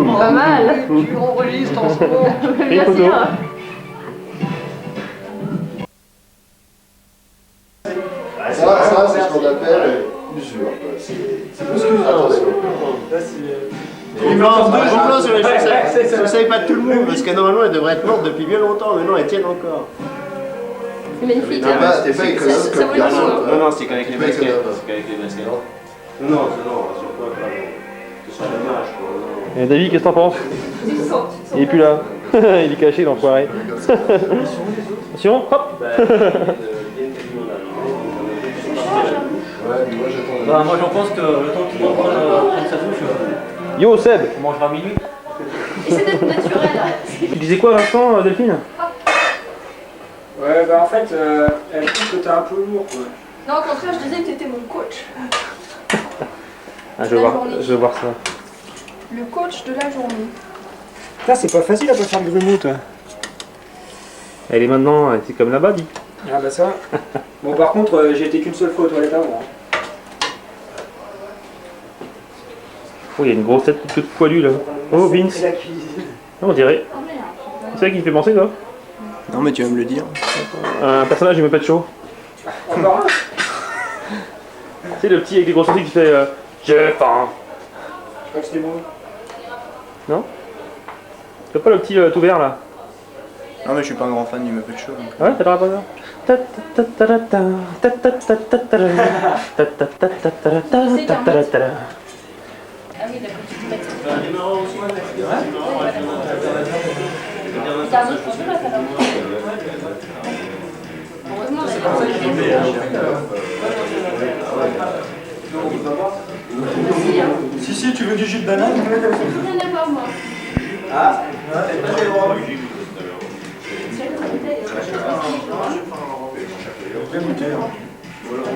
Pas mal. Tu enregistres en ce moment. Bien sûr. Ça c'est ce qu'on appelle usure. C'est bouscule, attention. Complot sur les chaussettes. Je ne savais pas tout le monde, parce que normalement elle devrait être morte depuis bien longtemps, mais non, elles tiennent encore. C'est magnifique. T'es pas économe Ça vaut comme le garçon. coup. Non, non, c'est qu'avec les T'es pas baskets. économe. C'est qu'avec les baskets. Non, non, sur quoi, pas. Ce serait dommage, quoi. Et David, qu'est-ce que t'en penses? Il est plus là. Il est caché, l'enfoiré. Attention, hop. Ouais, mais moi j'attends. Bah, moi j'en pense que le temps qu'il va prendre sa douche, Yo, Seb. on mangera à minuit. Essaie d'être naturel. Tu disais quoi, Vincent, Delphine? Ouais, bah en fait, elle trouve que t'es un peu lourd, quoi. Non, au contraire, je disais que t'étais mon coach. Ah, je veux voir ça. Le coach de la journée. Putain, c'est pas facile à pas faire de grumeaux, toi. Elle est maintenant, c'est comme là-bas, dit. Ah bah ça. Bon, par contre, j'ai été qu'une seule fois aux toilettes avant. Oh, il y a une grosse tête toute poilue là. Oh, Vince. C'est la cuisine. On dirait. C'est ça qui me fait penser, toi? Non, mais tu vas me le dire. Un personnage du Muppet Show. Encore un? C'est le petit avec les gros sourcils qui fait j'ai faim. Je crois que c'était moi. Non? C'est pas le petit tout vert là? Non, mais je suis pas un grand fan du Muppet Show. Donc... Ouais, t'as le rapport là? Ah oui, la petite bête. T'as un autre projet là, t'as là. Heureusement, Si, tu veux du jus de banane? rien à voir, moi. Ah, elle pas le droit.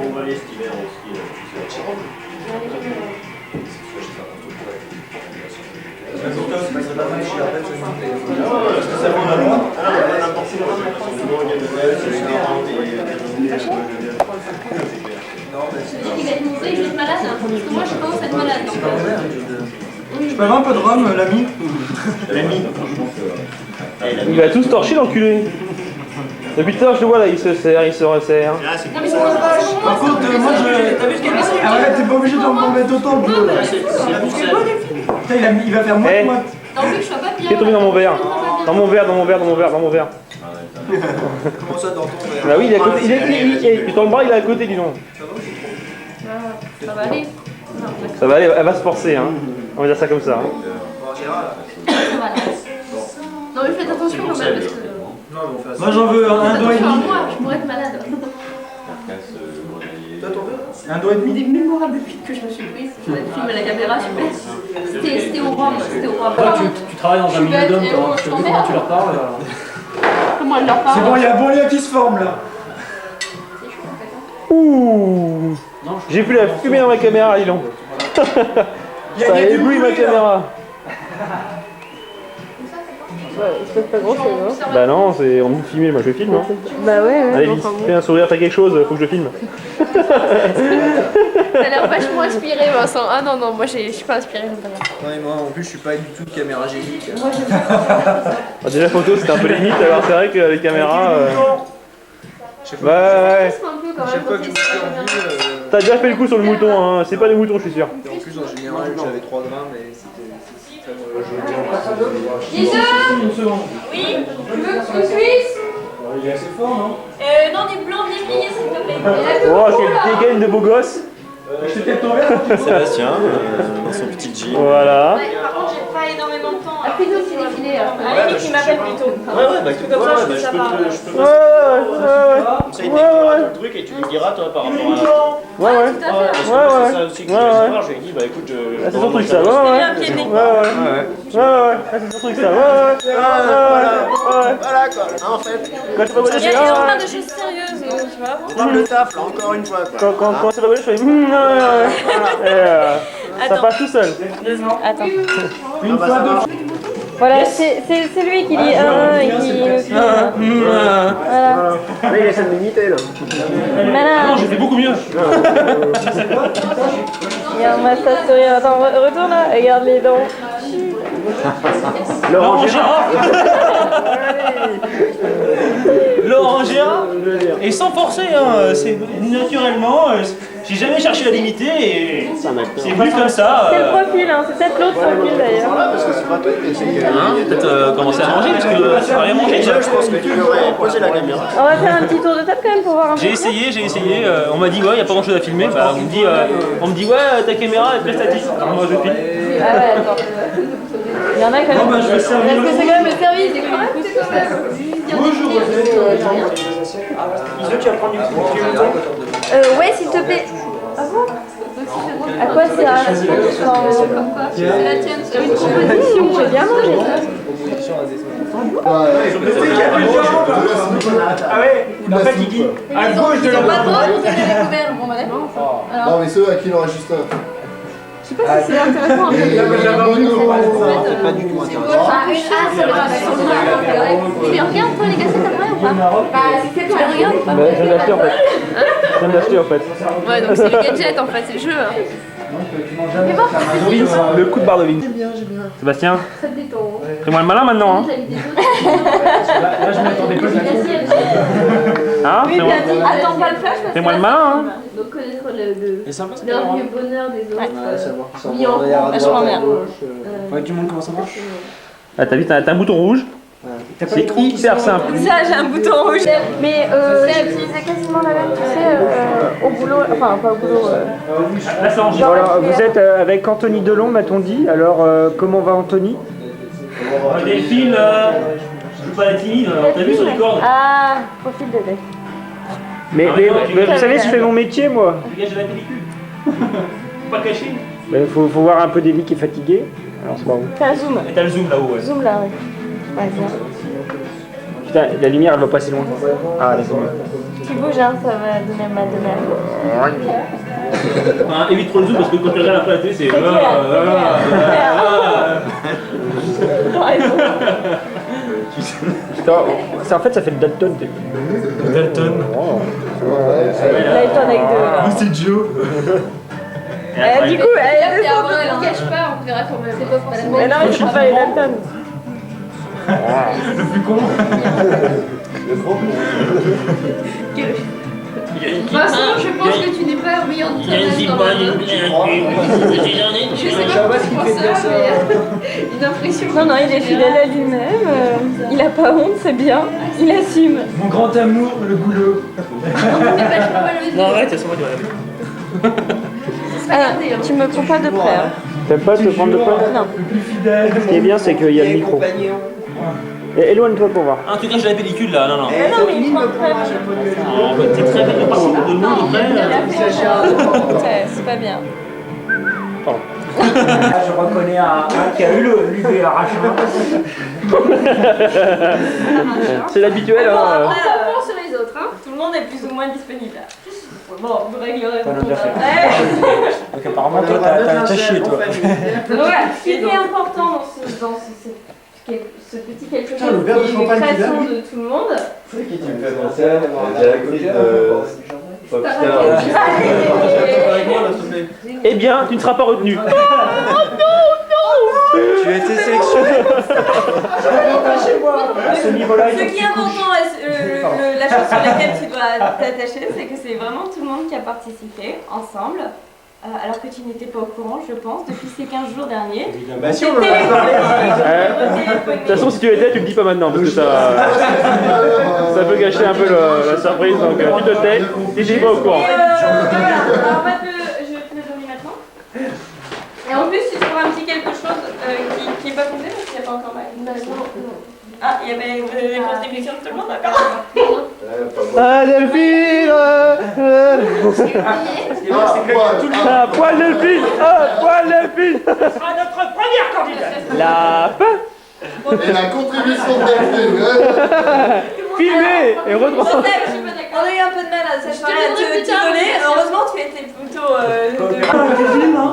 On va l'estimer aussi. Il va être monté, je vais être malade. Parce que moi, je commence à être malade. Je peux avoir un peu de rhum, l'ami? Il va tous torcher l'enculé. Depuis tout à l'heure, je le vois là, il se serre, il se resserre. Non, mais c'est pas ça. Par contre, moi je. T'as vu ce qu'elle fait? Ah ouais, t'es pas obligé d'en mettre autant de bleu. Putain, il va faire moins Eh. que moi. T'as envie que je sois pas bien. Qui est tombé dans mon verre? Dans mon verre, dans mon verre, dans mon verre, dans mon verre. Comment ça dans ton verre? Bah oui, il est à côté, il tend le bras, il est à côté, dis donc. Ça va aller. Ça va aller, elle va se forcer, hein. On va dire ça comme ça. Hein. Ça va aller. Non, mais faites attention quand même, parce que. Moi j'en veux un doigt et Attention à demi. moi, je pourrais être malade. Un doigt et Des demi. mémorables fuites que je me suis prise. Je filme à la caméra, super. C'était au Rhum. C'était au Rhum. Tu travailles dans un milieu d'hommes, toi. Je sais pas comment tu leur parles. Comment elle leur parle? C'est bon, il y a un bon lien qui se forme là. Ouh. J'ai plus la fumée dans ma caméra, dis donc. Ça a ébloui ma caméra. C'est pas grand chose, hein. Bah non, c'est on me filme, moi je filme. Hein. Bah ouais, Allez vite, fais un sourire, fais quelque chose, faut que je filme. T'as l'air vachement inspiré, Vincent. Ah non, non, moi je suis pas inspirée. Non, et moi en plus, je suis pas du tout de caméra génique. Ah, déjà photo c'était un peu limite, alors c'est vrai que les caméras. Ouais, ouais. Chaque fois que je me suis revu, T'as déjà fait le coup sur le mouton, hein. C'est pas des moutons, je suis sûr. en plus en général, j'avais 3 grammes et c'était très mauvais. Lisa. Oui. Tu veux que je cuisse? Il est assez fort, non? Non, des blancs bien grillés, s'il te plaît. Oh, quel dégaine de beau gosse. Je t'ai peut-être ton verre. Sébastien, dans son petit jean. Voilà. Par contre, j'ai pas énormément de temps. Après, nous aussi défilé. À la limite, il m'appelle plutôt. Ouais, ouais, bah Comme ça, je fais ça par. Comme ça, il découvrira tout le truc et tu lui diras, toi, par rapport à. Ouais, ouais. Tout à fait. Parce que Ouais, ouais. c'est ça aussi que je Ouais, voulais ouais. savoir. Je lui ai dit, bah écoute, Ah, c'est ton truc ça, ouais, ouais. un pied de nez. Ouais, ouais. Ouais, ouais. Ah, c'est ton truc ça, ouais, ouais. Ouais. Voilà quoi, en fait. Quand c'est pas bonne, Il y c'est a ah, plein ouais. de choses sérieuses, tu vois. On parle de taf là, encore une fois quoi. Quand c'est pas bonne, je fais ouais, ouais. Et, ça Attends. passe tout seul. Attends. Une fois, deux. Voilà, c'est lui qui dit et qui. Voilà. Là, il essaie de m'imiter là. Malin. J'ai fait beaucoup mieux. Regarde-moi ça sourire. Attends, retourne là. Regarde les dents. Laurent Gérard. Laurent Gérard. Et sans forcer, hein, c'est naturellement. J'ai jamais cherché à l'imiter et c'est venu comme ça. C'est le profil, hein. C'est peut-être l'autre profil d'ailleurs. Parce que c'est pas toi, mais c'est que. Peut-être commencer à manger parce que tu vas rien manger. Déjà, je pense que tu devrais poser la caméra. On va faire un petit tour de table quand même pour voir un peu. J'ai essayé. On m'a dit ouais, y a pas grand chose à filmer. Bah, on me dit ouais, ta caméra est prestative. Alors moi je filme. Ah ouais, attends. Il y en a quand même. Je vais servir. Parce que c'est quand même le service, c'est correct, c'est quand même. Bonjour. Iso, tu vas prendre du coup. Ouais, s'il te plaît. Ah bon? À quoi c'est un C'est la tienne, c'est une proposition. J'ai bien mangé. Ah ouais, en fait il dit à gauche de Ils la ont pas le droit de poser les couverts. Bon, bah d'accord. Non, mais ceux à qui il en reste juste un. Je sais pas si c'est intéressant. Et C'est pas du tout intéressant. ça va sur le bras. Tu les regardes, toi, les cassettes après ou pas? Bah, c'est toi, tu les regardes ou pas? Je viens d'acheter en fait. Je viens d'acheter en fait. Ouais, donc c'est le gadget en fait, c'est le jeu. Le coup de barre de Vince. Sébastien, Ça te détend. fais-moi le malin maintenant. Hein, Là, je m'attendais pas du tout. hein Oui, fais-moi- puis attends pas le flash. parce que Fais-moi le là, malin. Hein. Donc connaître le Et sympa, c'est merveilleux bonheur des autres. Mis en Vachement bien. Ouais, tu montres comment ça marche. Ah, t'as vu, t'as un bouton rouge. C'est hyper simple. Ça, j'ai un bouton rouge. Mais j'utilisais quasiment la même, tu sais, au boulot. Enfin, pas au boulot. Là, c'est en Voilà, vous êtes avec Anthony Delon, m'a-t-on dit. Alors, comment va Anthony? Delphine, je suis pas la timide. T'as vu sur les cordes? Ah, profil de deck. Mais vous savez, je fais mon métier, moi. Dégage de la pellicule. Faut pas cacher. Il faut voir un peu d'Eli qui est fatigué. Alors, c'est pas bon. Fais un zoom. Et t'as le zoom là-haut. Ouais. Zoom là, oui. Ouais, bien. Putain, la lumière, elle va pas assez loin. Ah, laisse tomber. Tu bouges, hein, ça va donner mal de mer. Enfin, évite trop le zoom parce que quand tu regardes après la télé, c'est. Putain, en fait, ça fait le Dalton. Dalton. Là, il tourne avec deux. C'est Joe. Du coup, elle Et après, on ne cache pas, on verra quand même. C'est pas forcément. Mais non, mais je pas les Dalton. Le plus con. De toute façon, je pense que tu n'es pas meilleur de ta race dans la vie. Je sais pas pourquoi tu penses ça, mais une impression. Non, non, il est fidèle à lui-même. Il a pas honte, c'est bien. Il assume. Mon grand amour, le boulot. Non, arrête, c'est moi qui va Ah, tu me prends pas de près. Hein. T'aimes pas te prendre de près? Non. Le plus fidèle. Ce qui est bien, c'est qu'il y a le micro. Et éloigne-toi pour voir. Ah, tu caches la pellicule là, non. Non, mais il prend très bien. En fait, c'est très bien réparti pour tout le monde après. C'est pas bien. Je reconnais un qui a eu l'UV arrachant. C'est l'habituel. Bon, Hein. après, on pense sur les autres, hein. Tout le monde est plus ou moins disponible là. Bon, vous réglerez Pas vos notre affaire. comptes. Donc apparemment, toi, t'as un taché, toi. Voilà, ce qui est important dans ce petit quelque chose Putain, le verre de qui est une champagne qu'il création a. de tout le monde. C'est qui tu me fais penser à directrice de Popstar. Eh bien, tu ne seras pas retenu. Tu as été sélectionné. À ce niveau-là, Ce qui est important, la chose sur laquelle tu dois t'attacher, c'est que c'est vraiment tout le monde qui a participé ensemble. Alors que tu n'étais pas au courant, je pense, depuis ces 15 jours derniers. Bah si, on C'était De toute façon, si tu étais, tu le dis pas maintenant parce que ça peut gâcher un peu la surprise. Donc, tu te tais, tu dis pas au courant. Alors, en fait, je te le donne maintenant. Et en plus, tu trouves un petit quelque chose qui n'est pas compté parce qu'il n'y a pas encore mal. Ah, il y avait les contributions de tout le monde, d'accord? Ah, Delphine. Ah, poil Delphine. Ah, poil Delphine. ce sera notre première candidate. La fin. Et la contribution de Delphine. Filmé et retransmis. On a eu un peu de mal à cette soirée à te donner. Heureusement, tu étais plutôt.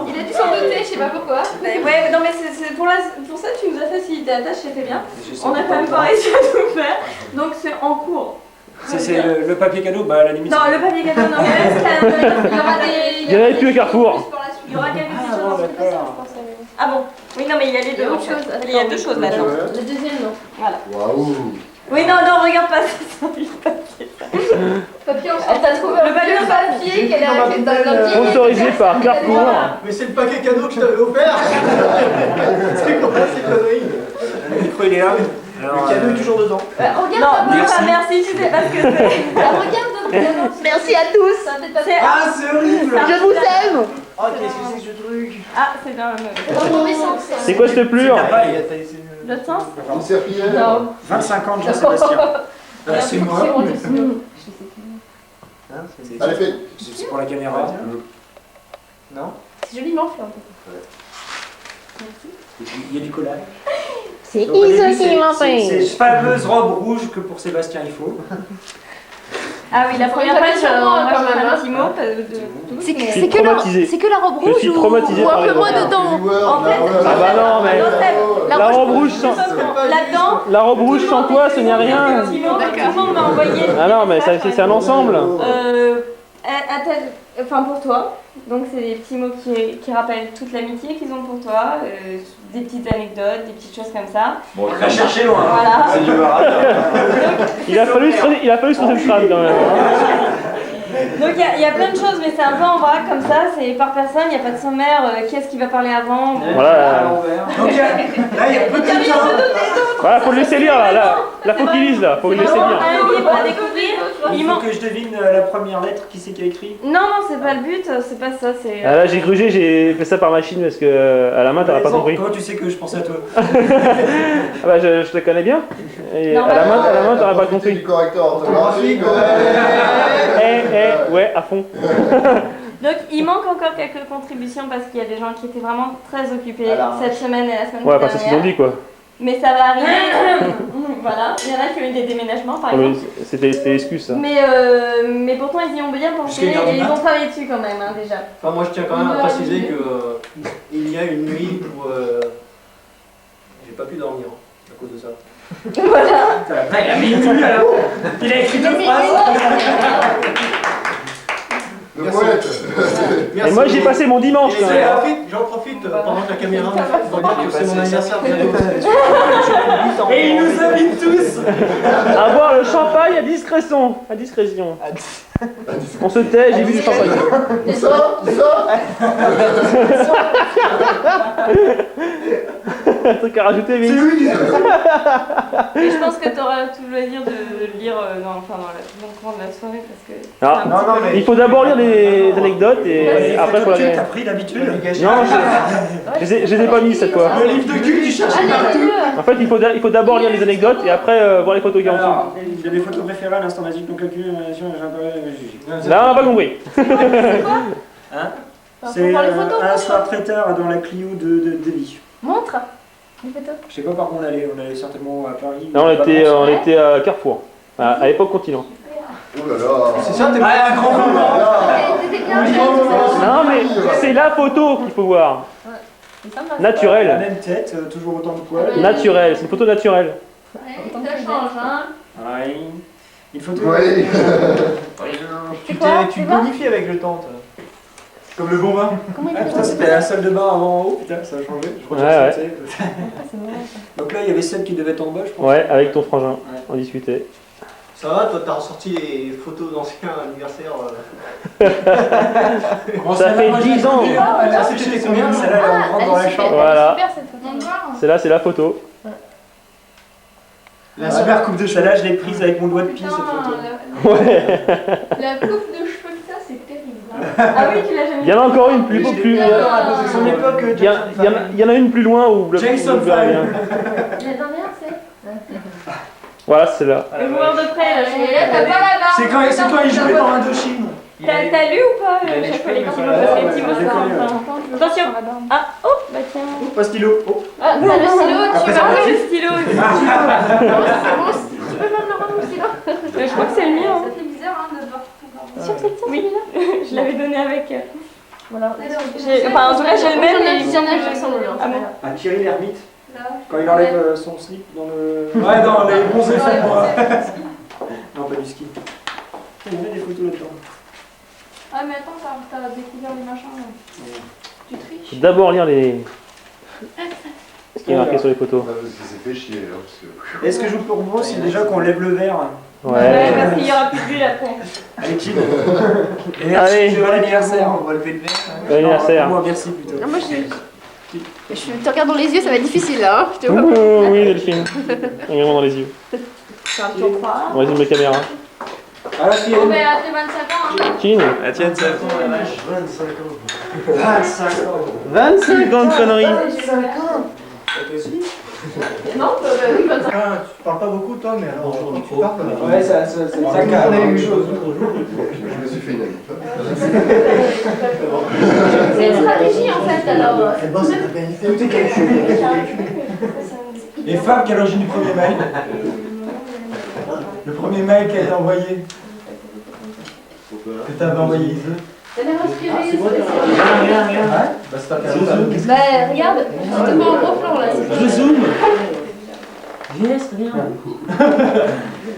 Il a dû s'en douter, je sais pas pourquoi. Ouais, non, mais c'est pour ça que tu nous as facilité la tâche, c'était bien. On a quand même pas réussi à tout faire. Donc, c'est en cours. C'est le papier cadeau, bah à la limite. Non, le papier cadeau, non, mais il y aura des. Il y en avait plus au Carrefour. Il y aura quelques petites choses dans ce passage, je pense. Ah bon, Oui, non, mais il y a les Il y a deux. autre chose. Il y a deux choses là-dedans. Le deuxième, non. Voilà. Waouh. Oui, non, non, regarde pas ça. Papier en T'as trouvé le papier qu'elle a dans le papier. Sponsorisé par Carrefour. Mais c'est le paquet cadeau que je t'avais offert. C'est quoi ces conneries? Le micro il est là. Alors, Le cadeau est toujours dedans. Regarde, Non, dis Merci. pas merci, tu sais pas ce que c'est. regarde. Merci à tous. Ça fait pas C'est- Ah, c'est horrible. Je vous aime. Oh, qu'est-ce que c'est que ce truc? Ah, c'est dans le C'est dans le mauvais sens. C'est quoi cette plure? l'autre sens. Une serpillière. Non. 25 ans de Jean-Sébastien. C'est moi. Allez, fais. C'est pour la caméra. Non? C'est joliment fait en Il y a du collage. C'est Donc, au début, Isa qui m'a c'est fait. cette fameuse robe rouge que pour Sébastien il faut. Ah oui, la première J'avais page, sûrement moi quand je fais même, un hein. petit mot. C'est Je suis traumatisé. c'est que la robe Je rouge suis ou traumatisé un par les peu moins robes. dedans. En fait, Ah bah non, mais la robe rouge sans, là-dedans, la robe rouge sans toi, ce n'est rien. effectivement, tout le monde m'a envoyé. Ah non, mais c'est un ensemble. Enfin pour toi. Donc c'est des petits mots qui rappellent toute l'amitié qu'ils ont pour toi, des petites anecdotes, des petites choses comme ça. Bon, il va chercher loin. Voilà. C'est du baraque. Il a fallu se creuser le crâne quand même. Donc il y a plein de choses, mais c'est un peu en vrac comme ça, c'est par personne, il n'y a pas de sommaire, qui est-ce qui va parler avant. Voilà. Donc là, il y a peu de temps. Voilà, faut le laisser lire là. Là, faut qu'il lise là. Faut le laisser lire. Un livre à découvrir. Il faut que je devine la première lettre, qui c'est qui a écrit. Non, non, c'est pas le but, c'est pas ça, c'est... Ah, là, j'ai grugé, j'ai fait ça par machine parce que à la main, t'aurais pas compris. Comment tu sais que je pensais à toi? Ah bah, je te connais bien. Et Non, à la main, t'aurais pas compris. Du correcteur orthographique. Ouais, à fond. Donc il manque encore quelques contributions parce qu'il y a des gens qui étaient vraiment très occupés Alors, cette semaine et la semaine Ouais, dernière. bah, c'est ce qu'ils ont dit quoi. Mais ça va arriver. Voilà, il y en a qui ont eu des déménagements par Non, mais exemple. C'était l'excuse ça. Mais pourtant ils y ont bien pensé Jusqu'à une heure du et ils mat. ont travaillé dessus quand même déjà. Enfin, moi je tiens quand même à préciser que il y a une nuit où j'ai pas pu dormir à cause de ça. Voilà. Il a mis une nuit alors. Il a écrit deux phrases. Le poète. Et moi, j'ai passé mon dimanche quand même. J'en profite pendant que la caméra pour dire que c'est mon anniversaire. Et il nous invite tous. À boire le champagne à discrétion. À discrétion. On se tait, j'ai vu du champagne. Ça. Un truc à rajouter, mais. Et je pense que tu auras tout le loisir de le lire dans le courant de la soirée parce que... c'est Ah, un petit peu- il faut d'abord lire les anecdotes et après faut la T'as pris l'habitude. Non, je les ai pas mis cette fois. Le livre de cul, tu cherches partout. En fait, il faut d'abord lire les anecdotes et après voir les photos qui en dessous. Alors, il y a des photos préférées à l'instant magique, donc calcul, Là, on n'a pas compris. Hein? Faut C'est voir les photos, un soir traiteur dans la Clio de Delhi. Montre. Une photo. Je sais pas par où on allait certainement à Paris. Là, on était à Carrefour, à l'époque Continent. Oh là là. C'est ça, t'es un grand moment. C'était bien. Non, mais c'est la photo qu'il faut voir. C'est sympa. La Naturelle. même tête, toujours autant de poils. Naturelle, c'est une photo naturelle. Ça change, hein. Ouais. Une photo. Oui. Tu quoi, tu c'est quoi bonifies avec le temps, toi. Comme le bon vin. Comment il Ah fait putain, c'était la salle de bain avant en haut, putain, ça a changé. Je Ouais, ouais. Donc là, il y avait celle qui devait être en bas, je pense. Ouais, avec ton frangin, on discutait. Ça va, toi, t'as ressorti les photos d'anciens anniversaires. Ça fait 10 ans. Ça, c'était combien? Celle-là, elle rentre dans la chambre. Voilà. Super cette photo. C'est la photo. La super coupe de cheveux. Celle-là, je l'ai prise avec mon doigt de pied, cette photo. Ouais. La coupe de cheveux que t'as, c'est terrible. Ah oui, tu l'as jamais Il y en a encore une plus. C'est son époque, Il y en a une plus loin où le Jason où le verre Five. vient. La dernière, c'est. Voilà, c'est là. Le joueur de près, là, Et là, t'as pas la barre. C'est quand il jouait dans Indochine. T'as lu ou pas chaque fois les petits mots? Parce que les petits mots, c'est Attention. Ah, oh, bah tiens. Oh, pas stylo. Oh. Ah, t'as le stylo, tu Après, vas ça Ah où oui, le stylo. Tu peux même le rendre au stylo. Je crois que c'est le mien. Ça fait bizarre, hein, de voir. Sûr que c'est le tien, celui-là. Je l'avais donné avec... Voilà. Enfin, en tout cas, j'ai le même. Il Et y en a qui ressemblent. Ah bon? Ah, Thierry l'ermite. Là. Quand il enlève son slip dans le. Ouais, dans les bons efforts. Non, pas du ski. Il y a des photos là-dedans. Ah, mais attends, t'as découvert les machins. Tu triches. D'abord lire les Ce qui est marqué sur les photos. Parce qu'il s'est fait chier. Hein, parce que... Est-ce que je vous propose, c'est déjà qu'on lève le verre? Ouais, parce qu'il y aura plus d'huile après. Allez, chill. Allez. Bon anniversaire, on va lever le verre. Bon anniversaire. Moi, merci plutôt. Ah, moi, je te regarde dans les yeux, ça va être difficile là. Hein. Je te vois pas. Oh, oui, Delphine. Regarde-moi dans les yeux. C'est un tour 3. On résume la caméra. Ah, la fille. On va à tes 25 ans. Hein. Kin. Ah, tiens, ça la vache. 25 ans. 25 ans de conneries. Non, oui, 25 ans. Tu parles pas beaucoup, toi, mais alors. Bonjour, tu micro. parles pas. Ouais, ça calme. Je me suis fait une amie. C'est une stratégie en fait alors. Et Fab, quelle origine du premier mail? Le premier mail qu'elle a envoyé. Que t'avais envoyé, Ise. Ça m'a inspiré. Rien. Ouais. Bah, c'est pas Je zoome. Bah regarde, je te vois en gros plan là. Je zoome. Yes, rien.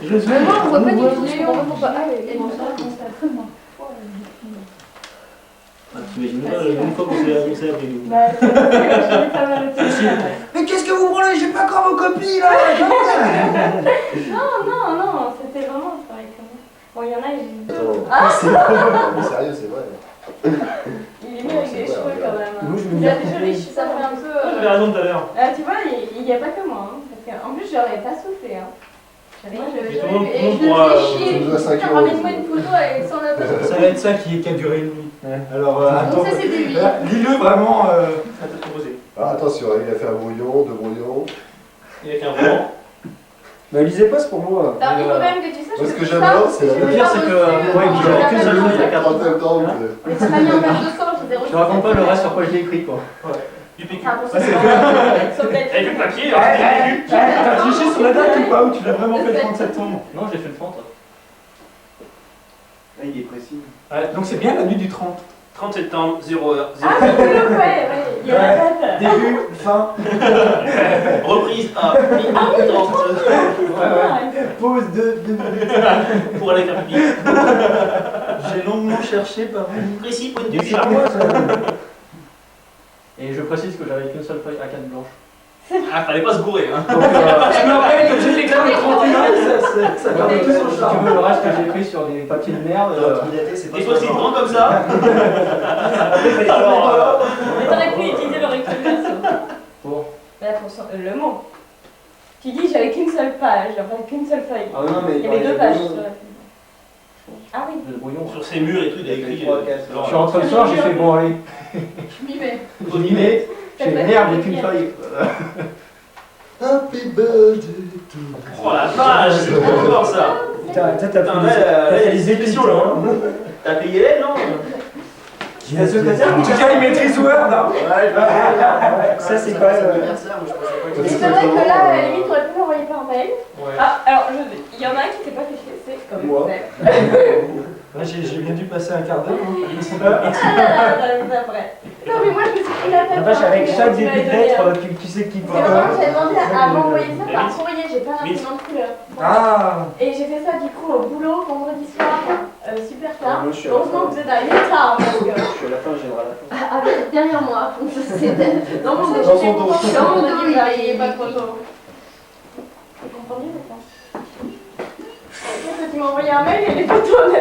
Je zoome. Mais moi on voit pas du tout, je comprends pas. Ah, il y a une T'imagines pas, une fois qu'on s'est appelé nous. Bah, j'en ai pas mal aussi. Mais qu'est-ce que vous branlez? J'ai pas encore vos copies là. Non, c'était vraiment pareil comme moi. Bon, il y en a, Mais sérieux, c'est vrai. il est mis avec des cheveux quand même. Moi, je me Il a des jolis cheveux, ça fait un peu. J'avais raison tout à l'heure. Ah, tu vois, il n'y a pas que moi. Hein, parce qu'en plus, j'aurais pas soufflé. Hein. Moi, je tout le monde et je pourra, le fais chier. tu nous dois 5 Putain, euros. ramène-moi une photo avec son appel. Ça va être ça qui a duré une nuit. Alors, attends. Donc ça c'était lui. Lis-le vraiment. Ça t'a proposé. Alors attention, il a fait un brouillon, deux brouillons. Il a fait un roman. Bah, lisez pas, c'est pour moi. Alors, il faut quand même que tu saches Moi, ce que c'est j'adore, pas- c'est la- je Le l'ai pire, pas c'est que, reçu, ouais, qu'il je aurait l'ai qu'une pas seule reçu. minute à en même temps. Mais tu m'as mis en page de sang, je les ai reçus. Je raconte pas le reste sur quoi je l'ai écrit quoi. Du PQ. Ah, pour ça, Ouais, c'est c'est que- sauf d'être- Avec le papier, Eh, t'as triché sur la date ou pas? Ou tu l'as vraiment fait le 30 septembre? Non, j'ai fait le 30. Là, il est précis. Ouais, donc c'est bien la nuit du 30. 30 septembre, 0h. Ah, c'est cool, ouais, il y a la date. Début, fin. Reprise à minuit 30. Pause de 2 minutes. Pour aller faire pipi. J'ai longuement cherché par où. Précis, point Du du charme. charme. Et je précise que j'avais qu'une seule feuille à 4 blanche. Ah, fallait pas se gourer, hein. Donc, je me rappelle que j'ai écrit le 31, ça perdait tout son Si tu charme. veux, le reste que j'ai pris sur des papiers de merde. Des post-it grands comme ça. Mais t'aurais pu utiliser le rectangle verso. Pour Bah, pour le mot. Tu dis j'avais qu'une seule page, enfin qu'une seule feuille. Ah non, mais Il y avait 2 pages. Ah oui. Le brouillon. Sur ces murs et tout, il a écrit. Je suis rentré le soir, j'ai fait bon, allez. Je m'y mets. Faut mimer. J'ai fait merde, j'ai qu'une feuille. Happy birthday to Oh la vache, c'est trop fort ça. Putain, Putain, là, il y a des émissions là. Hein. T'as payé elle, non? En tout cas, il maîtrise Word. Hein. Ça, c'est quand même. Mais c'est vrai que là, à la limite, on aurait pu l'envoyer par mail. Ah, alors, il y en a un qui n'était pas fiché, c'est comme Moi. vous. J'ai bien dû passer un quart d'heure. Ah là, vrai. Non, mais moi, je me suis pris la tête. La vache, avec chaque Tu m'as début de donné, lettre, tu sais qui C'est vraiment, j'ai demandé à m'envoyer ça par courrier, j'ai pas d'imprimante de couleur. Ah. Et j'ai fait ça du coup au boulot vendredi soir, super tard. Moi, je suis à la Heureusement fin. que vous êtes arrivés tard parce que. Je suis à la fin, j'aimerais la fin. Avec derrière moi. C'était Dans mon dos, Dans son dos. Dans mon dos, il est pas trop tôt. Vous comprenez maintenant? Tu m'as envoyé un mail et les photos on a Ouais,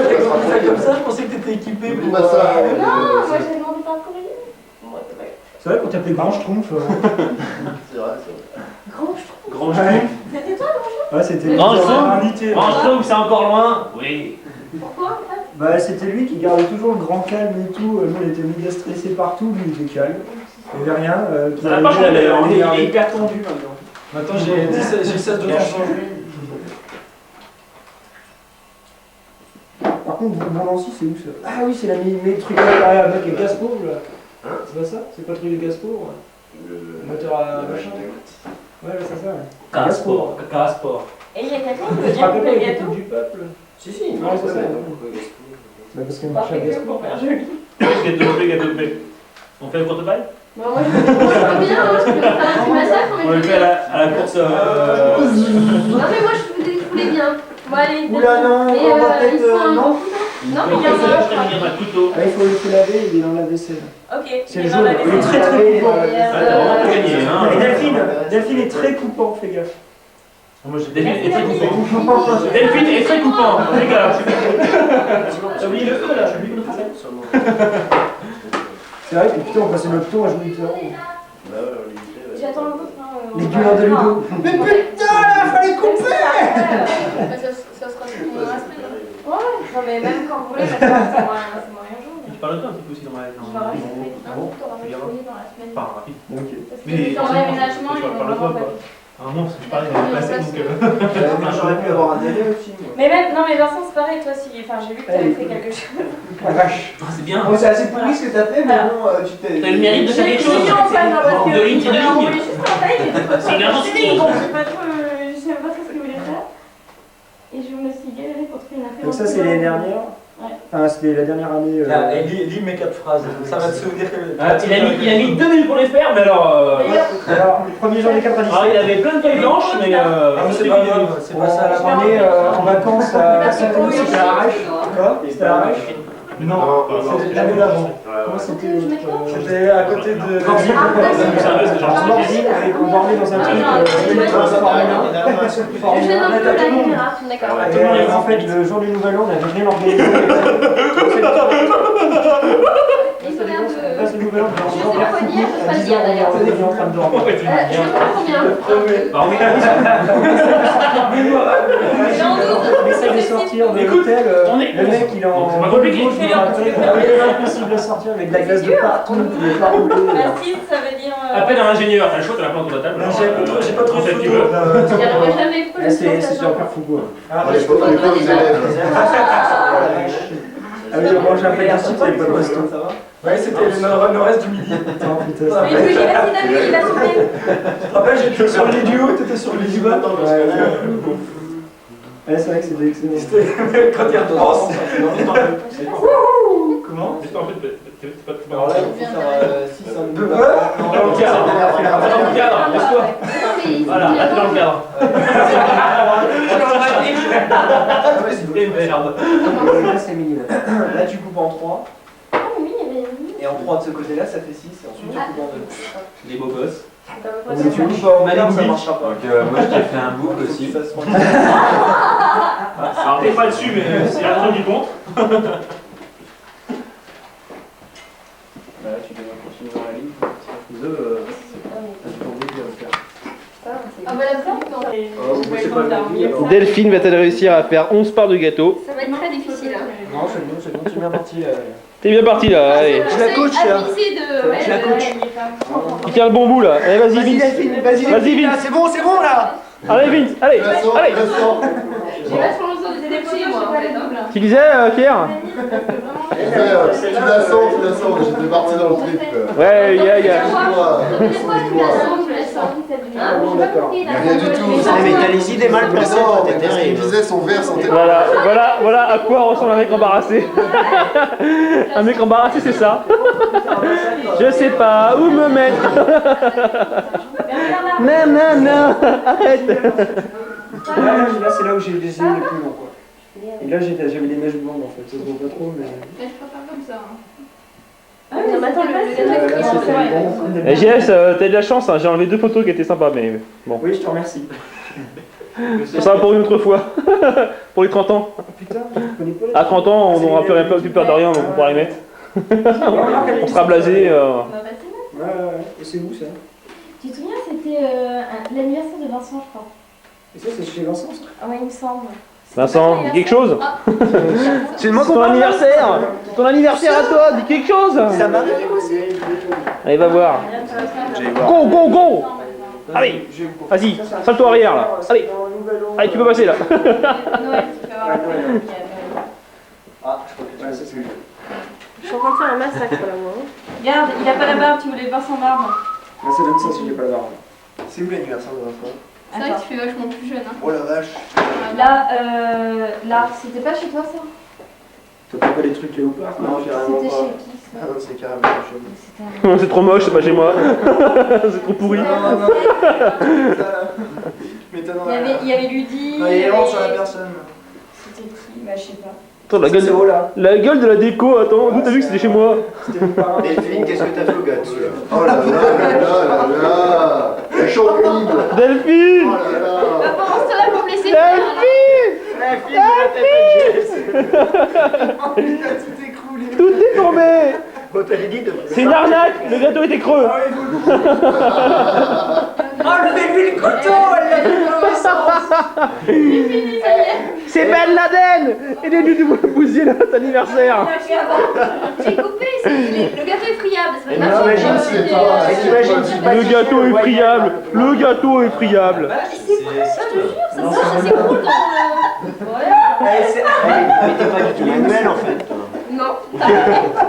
t'as compris ça comme ça, je pensais que t'étais équipé pour. Oublie-moi ça. Non, moi j'ai demandé par courrier. Moi, c'est pas grave. C'est vrai qu'on t'appelait Grand Schtroumpf. C'est vrai, c'est vrai. Grand Schtroumpf. Grand Ouais. C'était toi, Grand Schtroumpf? Ouais, c'était Grand Schtroumpf. invité. Franchement, c'est encore loin. Oui. Pourquoi en fait? Bah, c'était lui qui gardait toujours le grand calme et tout. Nous, on était méga stressés partout, lui, il était calme. Il n'y avait rien. Ça n'a pas changé d'ailleurs. Il est hyper tendu maintenant. Maintenant, j'ai 16 de changer. Par contre, bon Nancy, c'est où ça? Ah oui, c'est la le truc avec les gaz pauvres là. C'est pas ça? C'est pas le truc de gaz pauvres? Le moteur à machin? Ouais, c'est ça. Ouais. Casport. Casport. Et il y a quelqu'un qui Tu veut te bien rappelles couper pas le du gâteau? du peuple? Si, si, Ouais, c'est ça. Bah, parce qu'elle Pas marche à fait gaz que pour pauvres. faire joli. Gâteau de paix, gâteau de paix. On fait un courte paille? Bah, moi, je Je peux bien, hein, je peux faire un petit massacre, On mais le je fait à la course. Non, mais moi je voulais bien. Bon, allez, Oula non, Et on va il peut-être. faut un Non. gros couteau. Non, mais il y en a un, je crois. Il y a pas de couteau. Ah, il faut le laver, il est dans la vaisselle. Ok, C'est il le est dans jaune, la il est vaisselle. très très coupant. t'as gagné, hein. Et Delphine est très coupant, fais gaffe. Moi, Delphine est très coupant. Delphine est très coupant, les gars. T'as oublié le feu là, j'ai oublié le feu. C'est vrai que putain, on passait notre temps à jouer différent. J'attends le vôtre. Les gueules de Ludo. Mais putain, fallait couper. Ça sera sur mon aspect. Ouais, non mais même quand vous voulez, maintenant c'est moyen jour. Je parle de toi un petit peu aussi dans ma. Je vais rajouter un peu de courrier dans la semaine. Pas rapide. Ok. Parce que Mais dans l'aménagement, ils je vont parle de vraiment toi, pas. quoi. Ah non, parce que je parlais de passé, donc. J'aurais pu avoir un délai aussi. Moi. Mais même, non mais Vincent, c'est pareil, toi si. Enfin, j'ai vu que t'avais fait quelque chose. La vache. Ah, c'est bien. Bon, c'est assez pourri ce que t'as fait, mais bon, tu t'es. T'as eu le mérite de faire quelque chose. J'ai mis en panne, hein, parce que. De ligne, c'est de il m'a ligne. envoyé juste un mail, j'ai dit, C'est une intensité. j'ai pas trop, je savais pas trop ce qu'il voulait faire. Et je me suis galérée pour trouver une affaire. Donc ça c'est l'année dernière. Ouais. Enfin c'était la dernière année. Lis mes 4 phrases, ça va te souvenir que. Ah, il a mis 2 minutes pour les faire, mais alors. Alors, le 1er janvier 97. Ah, il avait plein de feuilles blanches, mais. c'est pas grave, c'est pas ça la On est en vacances à Saint-Denis, c'était à Arèche. Quoi? C'était à Arèche? Non, c'était l'année d'avant. Comment c'était? C'était à côté de. On dormait dans un truc Je fais un peu la libération, d'accord. et en fait, le jour du nouvel an, on avait rien organisé. Il faut l'air de. Passe le nouvel an, Je sais pas quoi dire, je sais pas le dire d'ailleurs. on était en train de dormir. Je me prends combien? Bah oui, On essaie de sortir de l'hôtel, le mec il est en. C'est pas compliqué. Je me rappelle, il est impossible de sortir avec de la glace de partout, il est pas roulé. Assise, ça veut dire. appelle un ingénieur, t'as le choix, t'as la plante de la table. J'ai pas trop de Fais ce que tu photos. veux. J'y arriverai jamais. Pourquoi je C'est me sens super fou quoi. Ouais, je peux pas les voir aux élèves. Ah oui, on mange un peu d'article, il n'y a pas de resto. Ouais, c'était le nord-est du midi. Attends, putain. Mais lui, il a sauté. Tu te rappelles, j'étais sur les duos, t'étais sur les duos. Ouais, c'est vrai que c'était excellent. C'était quand il repense. Comment? Alors là, il faut faire 6 en 2. Dans le cadre, dans le cadre, laisse-toi. Voilà, là t'es dans le cadre. Et merde. Là, c'est mini. Là, tu coupes en 3. Ah oui, il y avait une. Et en 3 de ce côté-là, ça fait 6. Et ensuite, tu coupes en 2. Les beaux gosses. Si tu coupes en 4, ça marchera pas. Donc moi je t'ai fait un boucle aussi. Alors t'es pas dessus, mais c'est la raison du compte. Là, tu devrais continuer dans la ligne. Si on faisait, tu t'en dis de faire. Ah bah la plante, non. C'est pas le Delphine va-t-elle réussir à faire 11 parts de gâteau? Ça va être très difficile. Hein. Non, c'est bon, tu es bien parti. T'es bien parti là, allez. Je la coach, là. De... Je la coach. Il tient le bon bout là. Allez, vas-y, Vince. Vas-y, Vince. C'est bon là. Allez, Vince, allez, Vincent, allez. Vincent. J'ai vachement besoin de décider moi en fait. Hein. Tu disais, Pierre? Tu la sens, j'étais parti dans le trip. Ouais, il y a. Dis-moi, Ah bon, d'accord. rien du tout. Mais t'as les idées mal placées, toi, t'es Parce qu'il terrible. disait son verre sentait Voilà à quoi ressemble un mec embarrassé. Un mec embarrassé, c'est ça. Je sais pas où me mettre. Non, arrête. Là, c'est là où j'ai les yeux les plus longs, quoi. Et là, j'avais les mèches blondes, en fait. Ça se voit pas trop, mais... Mais je préfère comme ça. Hein. Ah oui, mais attends, le Là, c'était bon. Eh, JS, t'as eu de la chance, hein. J'ai enlevé 2 photos qui étaient sympas, mais bon. Oui, je te remercie. Ça sera pour une autre fois. Pour les 30 ans. Putain, je connais pas la... À 30 ans, on n'aura plus peur de rien, donc on pourra les mettre. On sera blasé. On va passer là. Ouais. Et c'est où, ça? Tu te souviens, c'était l'anniversaire de Vincent, je crois. Et ça, c'est chez Vincent, ça? Ah ouais, il me semble. Vincent, dis quelque chose. C'est de moi C'est ton anniversaire. Ton anniversaire à toi, dis quelque chose. Ça m'arrive aussi. Allez, va voir. Go. Allez, vas-y, salle-toi arrière là. Allez, tu peux passer là. Noël, tu peux avoir la Noël. Ah, je crois que Ouais, ça, c'est lui. Je suis en train de faire un massacre là moi. Regarde, il a pas la barbe, tu voulais voir son barbe. Là, ça donne ça si j'ai pas la barbe. c'est où l'anniversaire de Vincent? C'est vrai que tu fais vachement plus jeune. Hein. Oh la vache. Là, c'était pas chez toi ça? T'as pas les trucs léopards? Non, carrément C'était pas. chez qui ça? Ah non, c'est carrément pas chez C'est trop moche, c'est pas chez moi. C'est trop pourri. Non. Mais t'as dans Il y avait Ludie. Non, il est vraiment sur la personne. C'était qui? Bah, je sais pas. Attends, la gueule de la déco, attends, d'où t'as vu que c'était chez moi? Delphine, qu'est-ce que t'as fait au gars dessus là? Oh là là là là là. La championne. Delphine! Oh là là. Bah, pense toi là pour me laisser faire. Tout est tombé! Bon, t'avais dit de... C'est une arnaque! Le gâteau était creux! Enlevez-lui le couteau, elle l'a fait dans le sens. C'est Ben Laden! Il est venu nous bousiller notre anniversaire! J'ai coupé, le gâteau est friable. Ça va Non, mais Le gâteau est friable! Le gâteau est friable! C'est vrai, je te jure, ça s'écroule dans Mais t'es pas du tout manuel en fait. Non.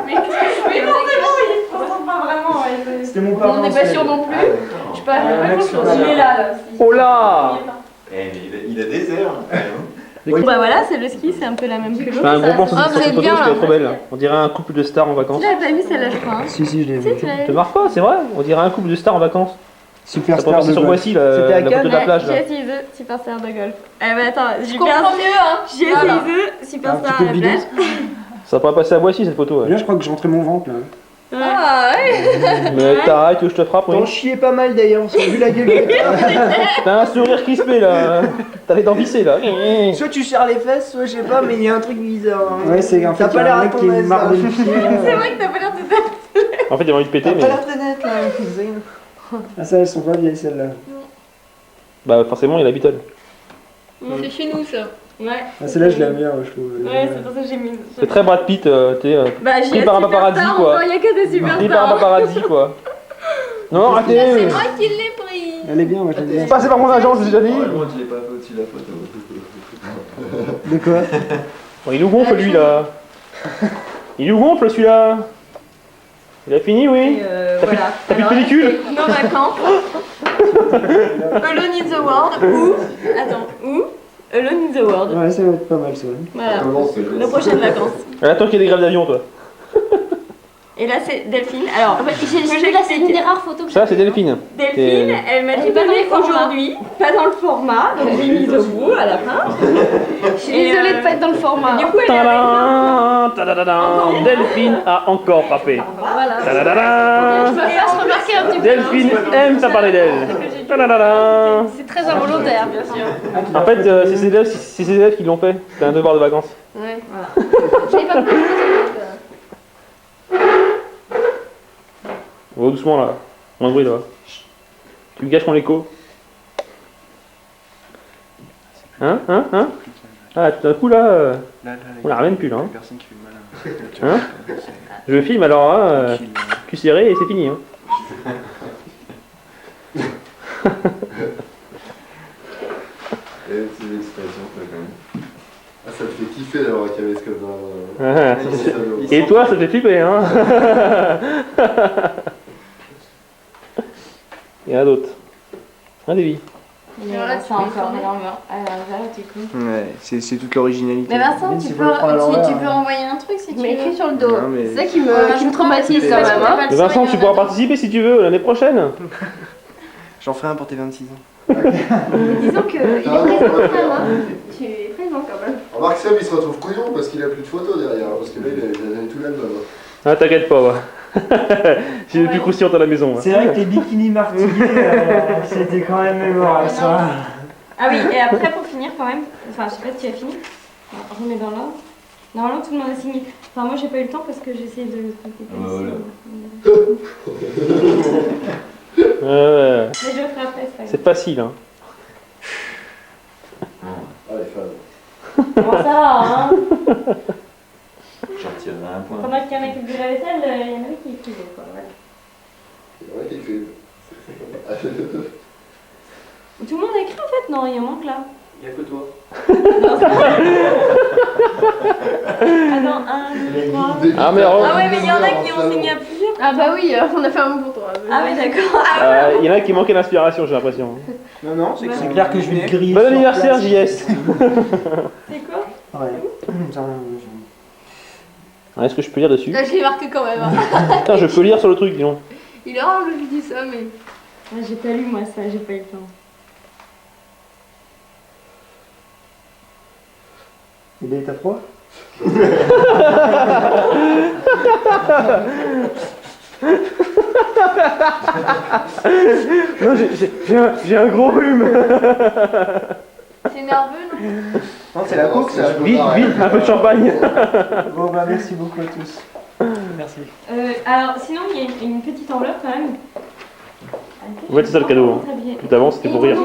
Mais qu'est-ce que je fais? Mais forcément, il se concentre pas vraiment. Ouais, C'était mon On parent. n'est pas sûr non plus. Je sais pas, il est là, là. Oh là! Il a des airs. Bon, bah voilà, c'est le ski, c'est un peu la même que Je l'autre. fais un gros plan sur Ah, cette vous êtes photo bien, parce qu'elle est là. trop belle. On dirait un couple de stars en vacances. Tu l'avais pas vu celle-là, je crois. Hein. Si, je l'ai vu. C'est Te marre pas, c'est vrai? On dirait un couple de stars en vacances. Ça pourrait Superstar passer de sur golf. Voici C'était à la photo Cannes de la plage là. J'ai essayé Superstar de golf. Eh ben attends, Je j'ai comprends mieux, hein. J'ai Voilà. essayé Superstar Un à la petit peu plage. Ça pourrait passer à Voici cette photo. Ouais. Là, je crois que j'ai rentré mon ventre là. Ah ouais. Mais t'arrêtes que je te frappe, oui. T'en chiais pas mal d'ailleurs, parce que vu la gueule que t'as. T'as un sourire crispé là. T'as les dents vissées là. Soit tu serres les fesses, soit je sais pas, mais il y a un truc bizarre. Hein. Ouais, c'est en fait, T'as pas il y a l'air un à mec ton qui est aise, marre là. de le pied. C'est vrai que t'as pas l'air de En fait, il a envie de péter, T'as mais. pas l'air très net là. Ah, ça, elles sont pas vieilles celles-là. Bah, forcément, il y a la Beatle. C'est chez nous, ça. Ouais. Ah, celle-là, je l'aime bien, je trouve. Ouais, c'est pour ça que j'ai mis. C'est très Brad Pitt, t'es. Bah, j'ai Pris par un paparazzi quoi. Il y a que des Pris par un superstars. paparazzi quoi. Non, Là, c'est arrêtez. moi qui l'ai pris. Elle est bien, moi j'aime bien. Passez par mon agent, je vous ai déjà dit. Moi, je l'ai pas fait aussi la photo. De quoi? Bon, il nous gonfle lui là. Il nous gonfle celui-là. Il a fini, oui. Voilà. T'as plus de pellicule? Nos vacances. Alone in the World ou. Attends, ou Alone in the World. Ouais, ça va être pas mal ça. Voilà. Comment c'est Nos prochaines vacances. Attends qu'il y ait des grèves d'avion, toi. Et là, c'est Delphine. Alors, J'ai là, c'est une des rares photos que Ça, c'est Delphine. Delphine, elle m'a dit pas dans donner le format. aujourd'hui, pas dans le format, donc j'ai mis au bout à la fin. Je suis désolée de pas être dans le format. Du coup, elle est avec moi. Tadadam, tadadam. Delphine a encore frappé. Voilà. Je Tadadam. me fasse remarquer un petit peu. Delphine aime faire parler d'elle. Tadadam. C'est très involontaire, bien sûr. En fait, c'est ses élèves qui l'ont fait. C'était un devoir de vacances. Ouais. J'avais pas compris. Oh, doucement là. Moins de bruit là. Tu me gâches mon écho. Hein? Ah, tout d'un coup là. On la ramène plus là. Hein. Personne qui fait mal. Hein? Je filme alors là. Cul serré et c'est fini. Hein. Et c'est l'expression quand même. Ah, ça te fait kiffer d'avoir un caméscope dans Ah, et toi, ça te fait flipper, hein? Il y en a d'autres. Un débit. Mais là, c'est encore énormément. Alors, là, du coup. Ouais, c'est toute l'originalité. Mais Vincent, tu peux envoyer un truc si tu veux. Mais écris sur le dos. Non, mais- C'est ça qui me traumatise quand même. Hein. Mais Vincent, tu pourras participer si tu veux l'année prochaine. J'en ferai un pour tes 26 ans. Disons qu'il est présent quand même. Hein. Tu es présent quand même. Remarque, Sam il se retrouve couillon parce qu'il a plus de photos derrière. Parce que là, il a donné tout l'album. Ah, t'inquiète pas, ouais. J'ai les plus croustillantes à la maison. C'est vrai que tes bikinis martiniers, c'était quand même mémorable ça. Ah oui, et après, pour finir, quand même, enfin, je sais pas si tu as fini. Alors, je remets dans l'ordre. Normalement, tout le monde a signé. Enfin, moi, j'ai pas eu le temps parce que j'essaie de. Ouais. Mais je le ferai après, c'est pas grave. C'est facile, hein. Ah, les fans. Comment ça va, hein? J'en tirerai un point. Pendant qu'il y en a qui faisaient la vaisselle, il y en avait qui écrivaient, quoi. Voilà. C'est vrai qu'il fait. Tout le monde a écrit en fait? Non, il en manque là. Il y a que toi. Attends, 1, 2, 3. Ah, mais Ah ouais, mais il y en a qui ont signé à plusieurs. Ah bah oui, on a fait un mot pour toi. Ah oui, d'accord. Ah il y en a qui manquaient d'inspiration, j'ai l'impression. Non, non, c'est C'est clair que je vais te griller. Bon sur anniversaire, place. JS. C'est quoi? Ouais. Ça, Ah, est-ce que je peux lire dessus? Là, je l'ai marqué quand même. Hein. Putain, je peux lire sur le truc, dis donc. Il est rare que je dis ça, mais. Ah, j'ai pas lu moi ça, j'ai pas eu le temps. Il est à froid? Non, j'ai un gros rhume. C'est nerveux, non? Non, c'est la coke, ça. Vite, vite, un peu de champagne. Bon, bah, merci beaucoup à tous. Merci. Alors, sinon, il y a une petite enveloppe quand même. Ouais, c'est ça le cadeau. Tout avant, c'était pour rire. Et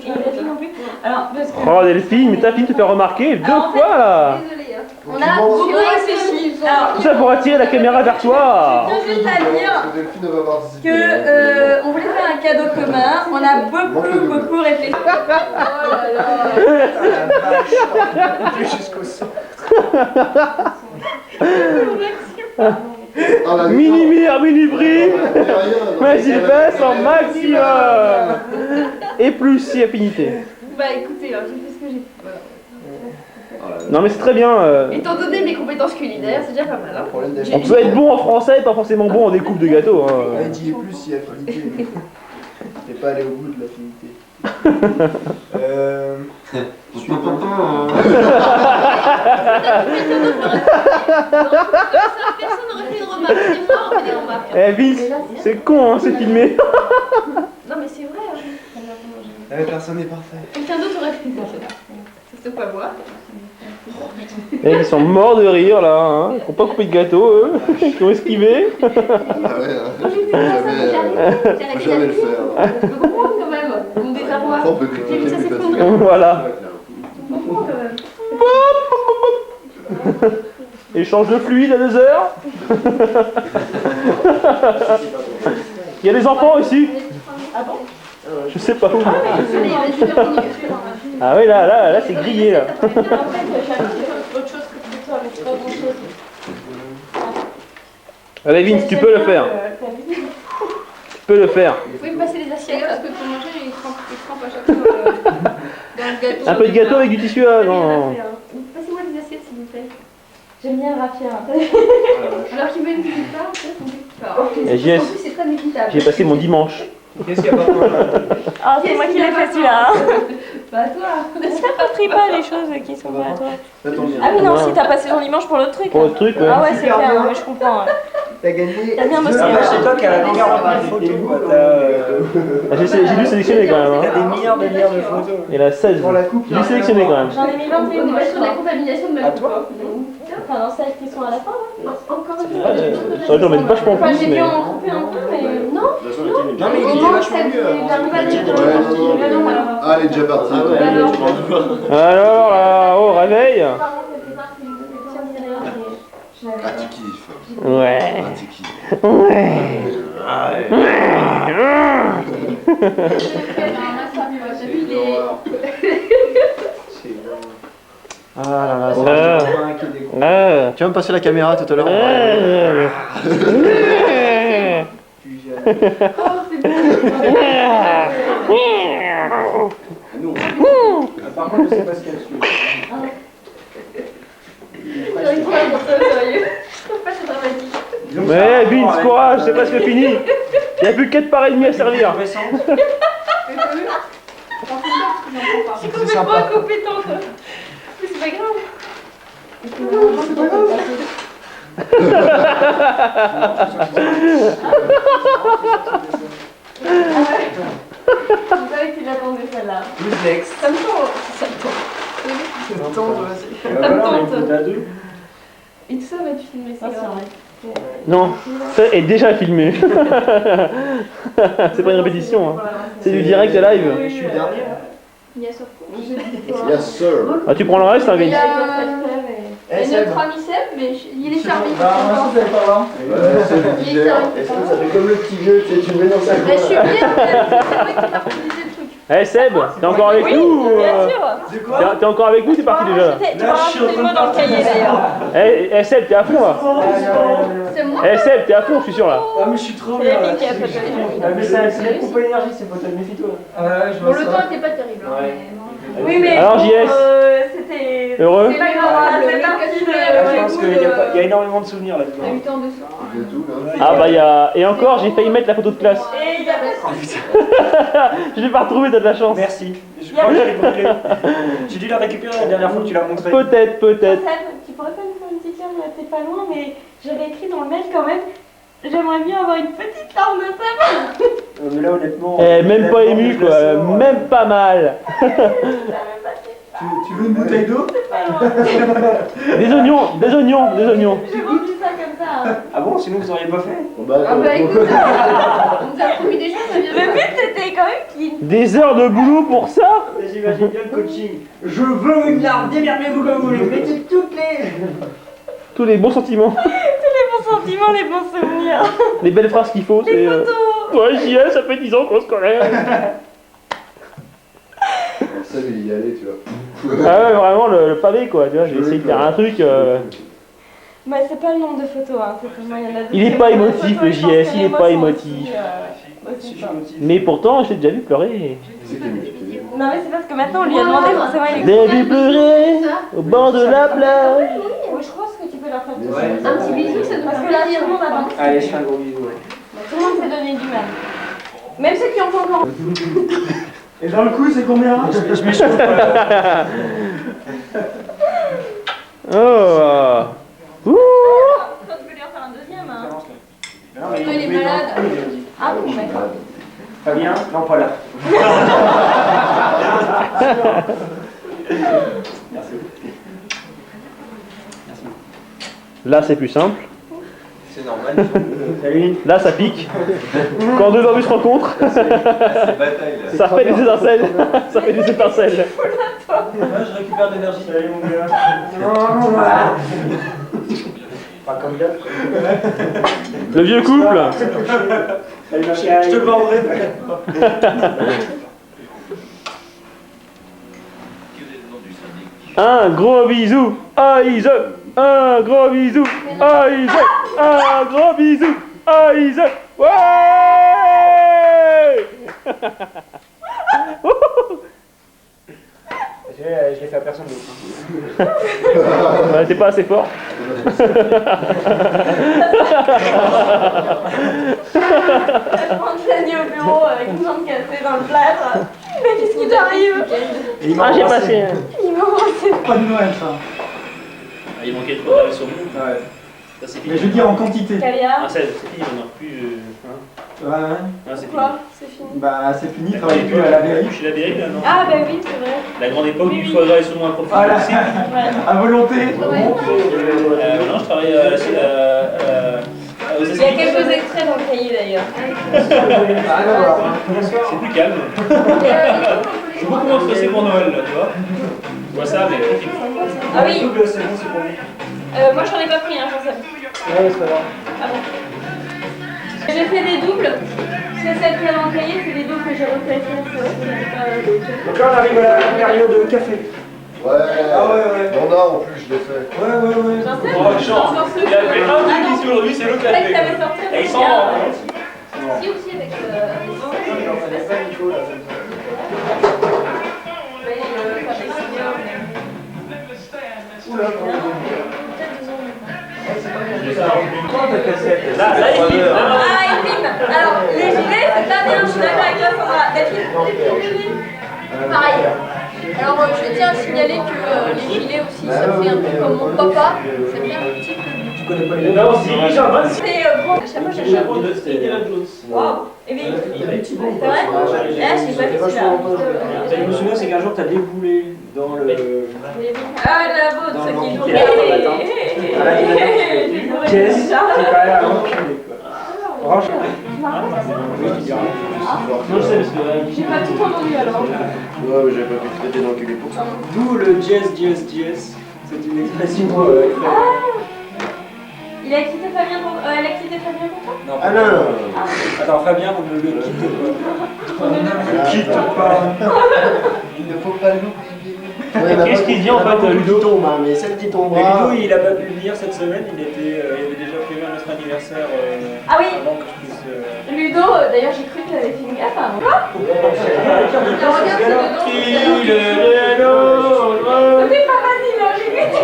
la fille non plus. Alors, parce que... Oh, Delphine, mais ta fille te fait remarquer deux fois là. Désolée. On a beaucoup réfléchi. Tout ça pour attirer la caméra vers toi. Je tiens juste à dire Delphine va participer. que on voulait faire un cadeau commun. On a beaucoup réfléchi. Oh là là. Jusqu'au sang. Mini mire, mini prix. Mais il fait son maximum. Et plus si affinité. Bah écoutez, j'ai fait ce que j'ai pu. Voilà. Non mais c'est très bien. Étant donné mes compétences culinaires, c'est déjà pas mal. Hein. On peut être bon en français et pas forcément bon en découpe de gâteau. Hein. Elle dit plus si affinité. T'es pas allé au bout de l'affinité. Personne n'aurait fait une remarque. C'est fort, on fait des remarques. Eh Vince, c'est con hein, c'est filmé. Non mais c'est vrai. Personne n'est parfait. Quelqu'un d'autre aurait fait ça. C'est quoi moi? Et ils sont morts de rire là, hein. Ils n'ont pas coupé de gâteau eux, ils ont esquivé. Ah ouais, jamais le faire. Je peux comprendre quand même. Mon désarroi. On peut critiquer plus facilement. Voilà. Je comprends quand même. Échange de fluide à 2 heures. Il y a des enfants ici. Ah bon? Je sais pas où. Allez, vas-y, continue. Ah oui là c'est grillé là. En fait, j'ai acheté autre chose que pour toi, mais c'est pas grand chose. Allez Vince, tu peux le faire. Tu peux le faire. Vous pouvez me passer les assiettes parce que pour manger, il trempe à chaque fois dans le gâteau. Un peu de gâteau avec du tissu là, non. Passez-moi des assiettes s'il vous plaît. J'aime bien le raffia. Alors qu'il met une petite part, en fait, on fait pas. Et JS, En plus, c'est très équitable. j'ai passé mon dimanche. Qu'est-ce qu'il y a pas Ah, c'est moi qui l'ai fait celui-là. Pas toi. T'appropries pas les choses qui sont pas à toi. Ça tombe bien. Ah oui, non, si t'as passé ton dimanche pour l'autre truc. Pour le truc, ouais. Ah ouais, c'est clair, ouais, je comprends. Ouais. T'as gagné. T'as bien bossé. Ah, c'est toi qui as la meilleure photo. Ah, j'ai dû sélectionner quand même. T'as Hein. des milliards de photos. Il a 16. Pour la coupe. J'ai dû sélectionner quand même. J'en ai mis 21 On est pas sur la contamination de ma coupe. Enfin, dans celles qui sont à la fin, là. Encore une Ouais, ça j'en mets vachement Enfin, plus j'ai mais. dû en couper un peu, mais non. Non, mais il est vachement mieux. Ah, elle est déjà partie. Alors là, oh réveil. Ah, tu kiffes. Ouais. Ah, tu kiffes. Ouais. Ah là là, Ah. tu vas me passer la caméra tout à l'heure. Par contre, je sais pas ce qu'il y a dessus. Mais Vince, courage, c'est presque fini. Il n'y a plus que 4 parts et demi à servir. C'est complètement incompétente. Mais c'est pas grave. Vous savez qu'il attendait celle-là. Who's next? Ça me tente. Ça me tente. Ça me tente. Et tout ça va être filmé, c'est grave. Non, ça est déjà filmé. C'est pas une répétition, hein. C'est du direct live. Je suis le dernier. Il y a surtout. Yes, sir. Ah, tu prends le reste, hein, Il y Vince. a notre ami Seb, mais il est servi. Bah, moi, vous allez pas voir. Ouais, c'est le Il est digère. servi. Ça fait comme le petit vieux, tu sais, tu le mets dans sa Bah, je suis cour. bien, c'est vrai qu'il m'a proposé le truc. Eh Seb, t'es encore avec nous ou, Bien sûr. De quoi? T'es encore avec nous, t'es parti déjà. Tu vas rajouter le mot dans le cahier d'ailleurs. Eh Seb, t'es à fond là. C'est moi. Eh Seb, t'es à fond, je suis sûr là. Ah, mais je suis trop C'est bien. la là. fille qui a fait le Mais c'est la coupe à énergie, c'est pas méfie-toi. Ouais, je Bon, vois le ça. temps était pas terrible. Hein, Ouais. mais Oui, mais Alors, bon, JS. c'était... Heureux? C'est pas grave, c'est parti de... Je pense qu'il y a énormément de souvenirs là-dedans. On a eu le temps de ça. Il y a tout, là. Ah bah il y a... Et encore, j'ai failli mettre la photo de classe. Et il y a pas Je l'ai pas retrouvé, t'as de la chance. Merci. Je crois que j'allais brûler. J'ai dû la récupérer la dernière fois que tu l'as montré. Peut-être. Seb, tu t'es pas loin, mais j'avais écrit dans le mail quand même. J'aimerais bien avoir une petite larme de sapin. Mais là, honnêtement. Même pas ému quoi, même pas mal. Tu veux une bouteille d'eau? Des oignons, des oignons, des oignons. J'ai vendu ça comme ça. Ah bon, sinon vous auriez pas fait? Ah bah écoute, on nous a promis des choses, ça vient Le but c'était quand même qu'il. Des heures de boulot pour ça? J'imagine bien le coaching. Je veux une larme, démerdez-vous comme vous voulez, mettez toutes les. Tous les bons sentiments, Tous les bons sentiments, les bons souvenirs. les belles phrases qu'il faut, Les c'est... photos. Ouais, j'y ai, ça fait 10 ans qu'on se connaît. Ça, mais y aller, tu vois. Ah ouais, vraiment le pavé quoi, tu vois, j'ai essayé de faire un truc... Bah c'est pas le nombre de photos, hein. C'est vraiment, il y en a d'autres. Il est pas émotif le JS, il est pas émotif. Aussi, pas. Mais pourtant, je l'ai déjà vu pleurer. Non mais c'est parce que maintenant on lui a demandé forcément il est. J'ai vu pleurer au bord de la plage. Oui, je pense que tu peux leur faire tout Ouais. ça. Un petit bisou, ça doit. Parce que là, tout le monde a dansé. Allez, je fais un gros bisou. Ouais. Tout le monde s'est donné du mal. Même ceux qui ont pas encore. Et dans le coup, c'est combien? Je m'échauffe. Oh. Ouh. Toi, tu peux lui en faire un deuxième, hein. Non, mais Il est malade. Ah bon, d'accord. Fabien? Non, pas là. Merci. Là, c'est plus simple. C'est normal. Salut. Là, ça pique. Quand deux barbus se rencontrent, C'est bataille là. ça fait des étincelles. Ça fait des étincelles. Moi, je récupère de l'énergie. Salut mon gars. Pas comme d'hab. Le vieux couple. Salut ma chérie. Je te vendrai. Un gros bisou à Isaac. Un gros bisou à Isaac. Un gros bisou à Isaac. Ouais. Je l'ai fait à personne d'autre. Ouais, t'es pas assez fort. Anthony au bureau avec une jambe cassée dans le plâtre. Mais qu'est-ce qui t'arrive? Ah, j'ai passé. Il m'a c'est Pas de Noël, ça. Il manquait trop d'arrêt sur nous. Ouais. Ça c'est Mais fini. je veux dire en quantité. Calia. Ah, c'est fini, on n'en a plus. Hein. Ouais. Ah, c'est fini. Quoi? C'est fini. Bah, c'est fini, D'accord, travaille plus à la mairie. Je suis la mairie là, non? Ah bah oui, c'est vrai. La grande époque Oui, du oui. foie gras et saumon à profil. Voilà. Aussi. Ouais. À volonté. Non, je travaille aux Il y a quelques extraits dans le cahier d'ailleurs. C'est plus calme. Je suis beaucoup moins stressé pour Noël là, tu vois. Je vois ça, mais tranquille. Ah oui. Double, c'est bon, c'est pour lui. Moi j'en ai pas pris, hein, j'en sais. Ouais, c'est pas grave. Ah bon. J'ai fait des doubles. C'est celle qui est dans le cahier, c'est les doubles que j'ai refait. C'est vrai qu'il n'y avait pas d'autres. Donc là, on arrive à la période de café. Ouais, Ah ouais, ouais. on a en plus, je l'ai fait. Ouais, ouais, ouais. J'en sais. Oh, chance. Il a fait un truc ici aujourd'hui, c'est le C'est vrai que café. t'avais sorti Et avec ils sont un- Si aussi avec Là, il filme. Ah, il filme. Alors, les gilets, c'est pas bien, je suis d'accord avec toi, Sandra. Delphine. pareil. Alors je tiens à signaler que les gilets aussi, ça fait un peu comme mon papa, ça fait un petit peu. Tu connais pas les Non, si, j'en vois. C'est grand. À chaque fois, j'achète. Waouh. Et bien, c'est vrai? Ah, je sais pas si Ce que je me souviens, c'est qu'un jour, t'as déboulé dans le. Ah, la vôtre, Dans ceux qui l'ont l'Ikea, dans la tente. Ah, là, Jess, c'est pas là à l'enculé, quoi. Franchement. Non, je sais, parce que. J'ai pas tout entendu alors. Ouais, mais j'avais pas pu traiter d'enculé pour ça. D'où le jazz. C'est une expression. Il a quitté Fabien pour... elle a quitté Fabien pour toi? Non, Ah non, non, Attends, Fabien, on ne le quitte pas. Ne quitte pas. il ne faut pas l'oublier. Qu'est-ce qu'il dit en fait, Ludo? tombe, hein, mais celle qui Mais tombera. Ludo, il a pas pu venir cette semaine, il avait déjà prévu un autre anniversaire Ah oui. avant que je puisse. Ludo, d'ailleurs j'ai cru qu'il avait fait une gaffe avant. Quoi? C'était pas facile, hein, j'ai goûté.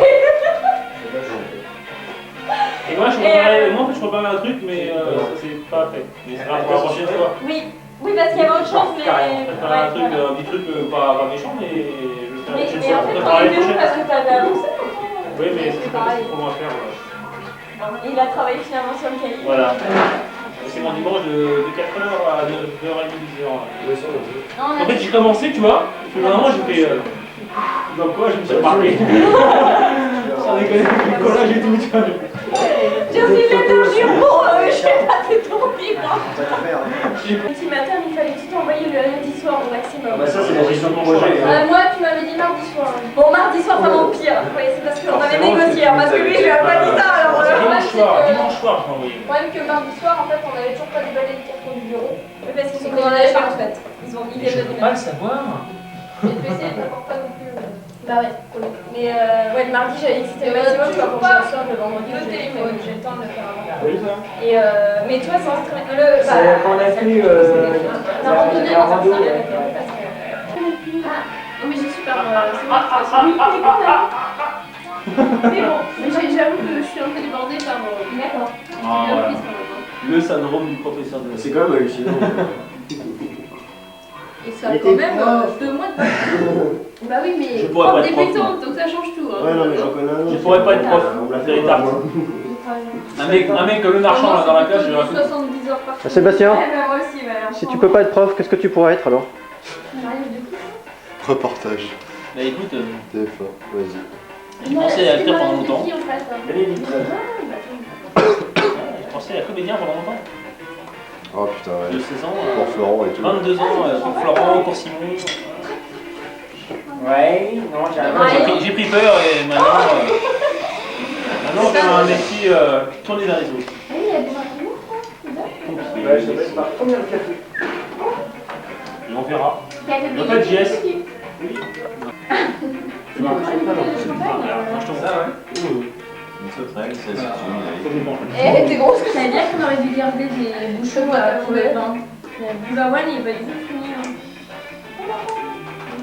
Et moi, moi, en fait, je préparais un truc, mais ça s'est pas fait. Mais c'est grave pour la prochaine fois. Oui, parce qu'il y avait autre chose, mais... Je préparais un truc, un petit truc pas méchant, mais je le ferai la prochaine Mais en fois. fait, Je quand préparerai il est la où prochaine. parce que t'avais annoncé. Oui, mais c'est trop loin à faire. Il a travaillé finalement sur le cahier. Voilà. C'est mon dimanche de 4h à 9h30, 10h. En fait, j'ai commencé, tu vois, finalement j'ai fait. Dans quoi je me suis remarqué. Sans déconner, le collage et tout, tu vois. J'ai aussi l'énergie pour, je sais pas, t'es tombé moi. Petit matin, il fallait tout envoyer le lundi soir au maximum. Bah ça c'est la gestion de projet. Moi, tu m'avais dit mardi soir. Bon, mardi soir, vraiment pire. Oui, c'est parce qu'on avait négocié, hein, parce que lui, je lui ai pas dit ça. Alors, Dimanche soir, je m'en envoyé. Le problème que mardi soir, en fait, on avait toujours pas déballé les cartons du bureau. Parce qu'ils sont en avait pas en fait. Ils ont mis des Je peux pas le savoir. Et le PC, il n'apporte pas non plus. Bah ouais, mais ouais, le mardi, j'avais dit que c'était le maximum, tu vois, pour que je reçoive le vendredi, j'ai le temps de le faire avant. Et mais toi, c'est le. C'est quand on a fait la randonnée la dans un rando. train avec parce que. Ah, non, mais j'ai super. Mais bon, j'avoue que je suis un peu débordée par. D'accord. Voilà. Le syndrome du professeur de. C'est quand même hallucinant. Et ça a quand même 2 mois de vacances. Bah oui, mais Je pourrais pas être prof, débutante, donc ça change tout. Hein. Ouais, non, mais j'en connais un autre. Je pourrais pas être prof, On l'a c'est fait les tartes. Un mec comme le marchand là dans la classe, je vais raconter. 70 heures par semaine. Sébastien, Ouais, bah moi aussi, ouais. si tu peux pas être prof, qu'est-ce que tu pourrais être alors? Reportage. Bah écoute, TF1, vas-y. j'ai pensé à acteur pendant longtemps. Qui, en fait, J'ai pensé à comédien pendant longtemps. Oh putain, De ouais. 16 ans, Pour Florent et tout. 22 ans, pour Florent, pour Simon. Ouais, non, j'ai J'ai pris peur et maintenant on fait un métier qui tourne vers les autres. Ah oui, il y a des entraînements, Ouais, je sais pas, combien de café? Et on verra. ça. Il n'y a pas de JS. Oui. Je m'en rappelle pas non plus. Je t'en vois. Une sauterelle, c'est ce que Eh, t'es grosse. Ça veut dire qu'on aurait dû garder des bouchons pour le pain. Le Boulawan, il va vite finir.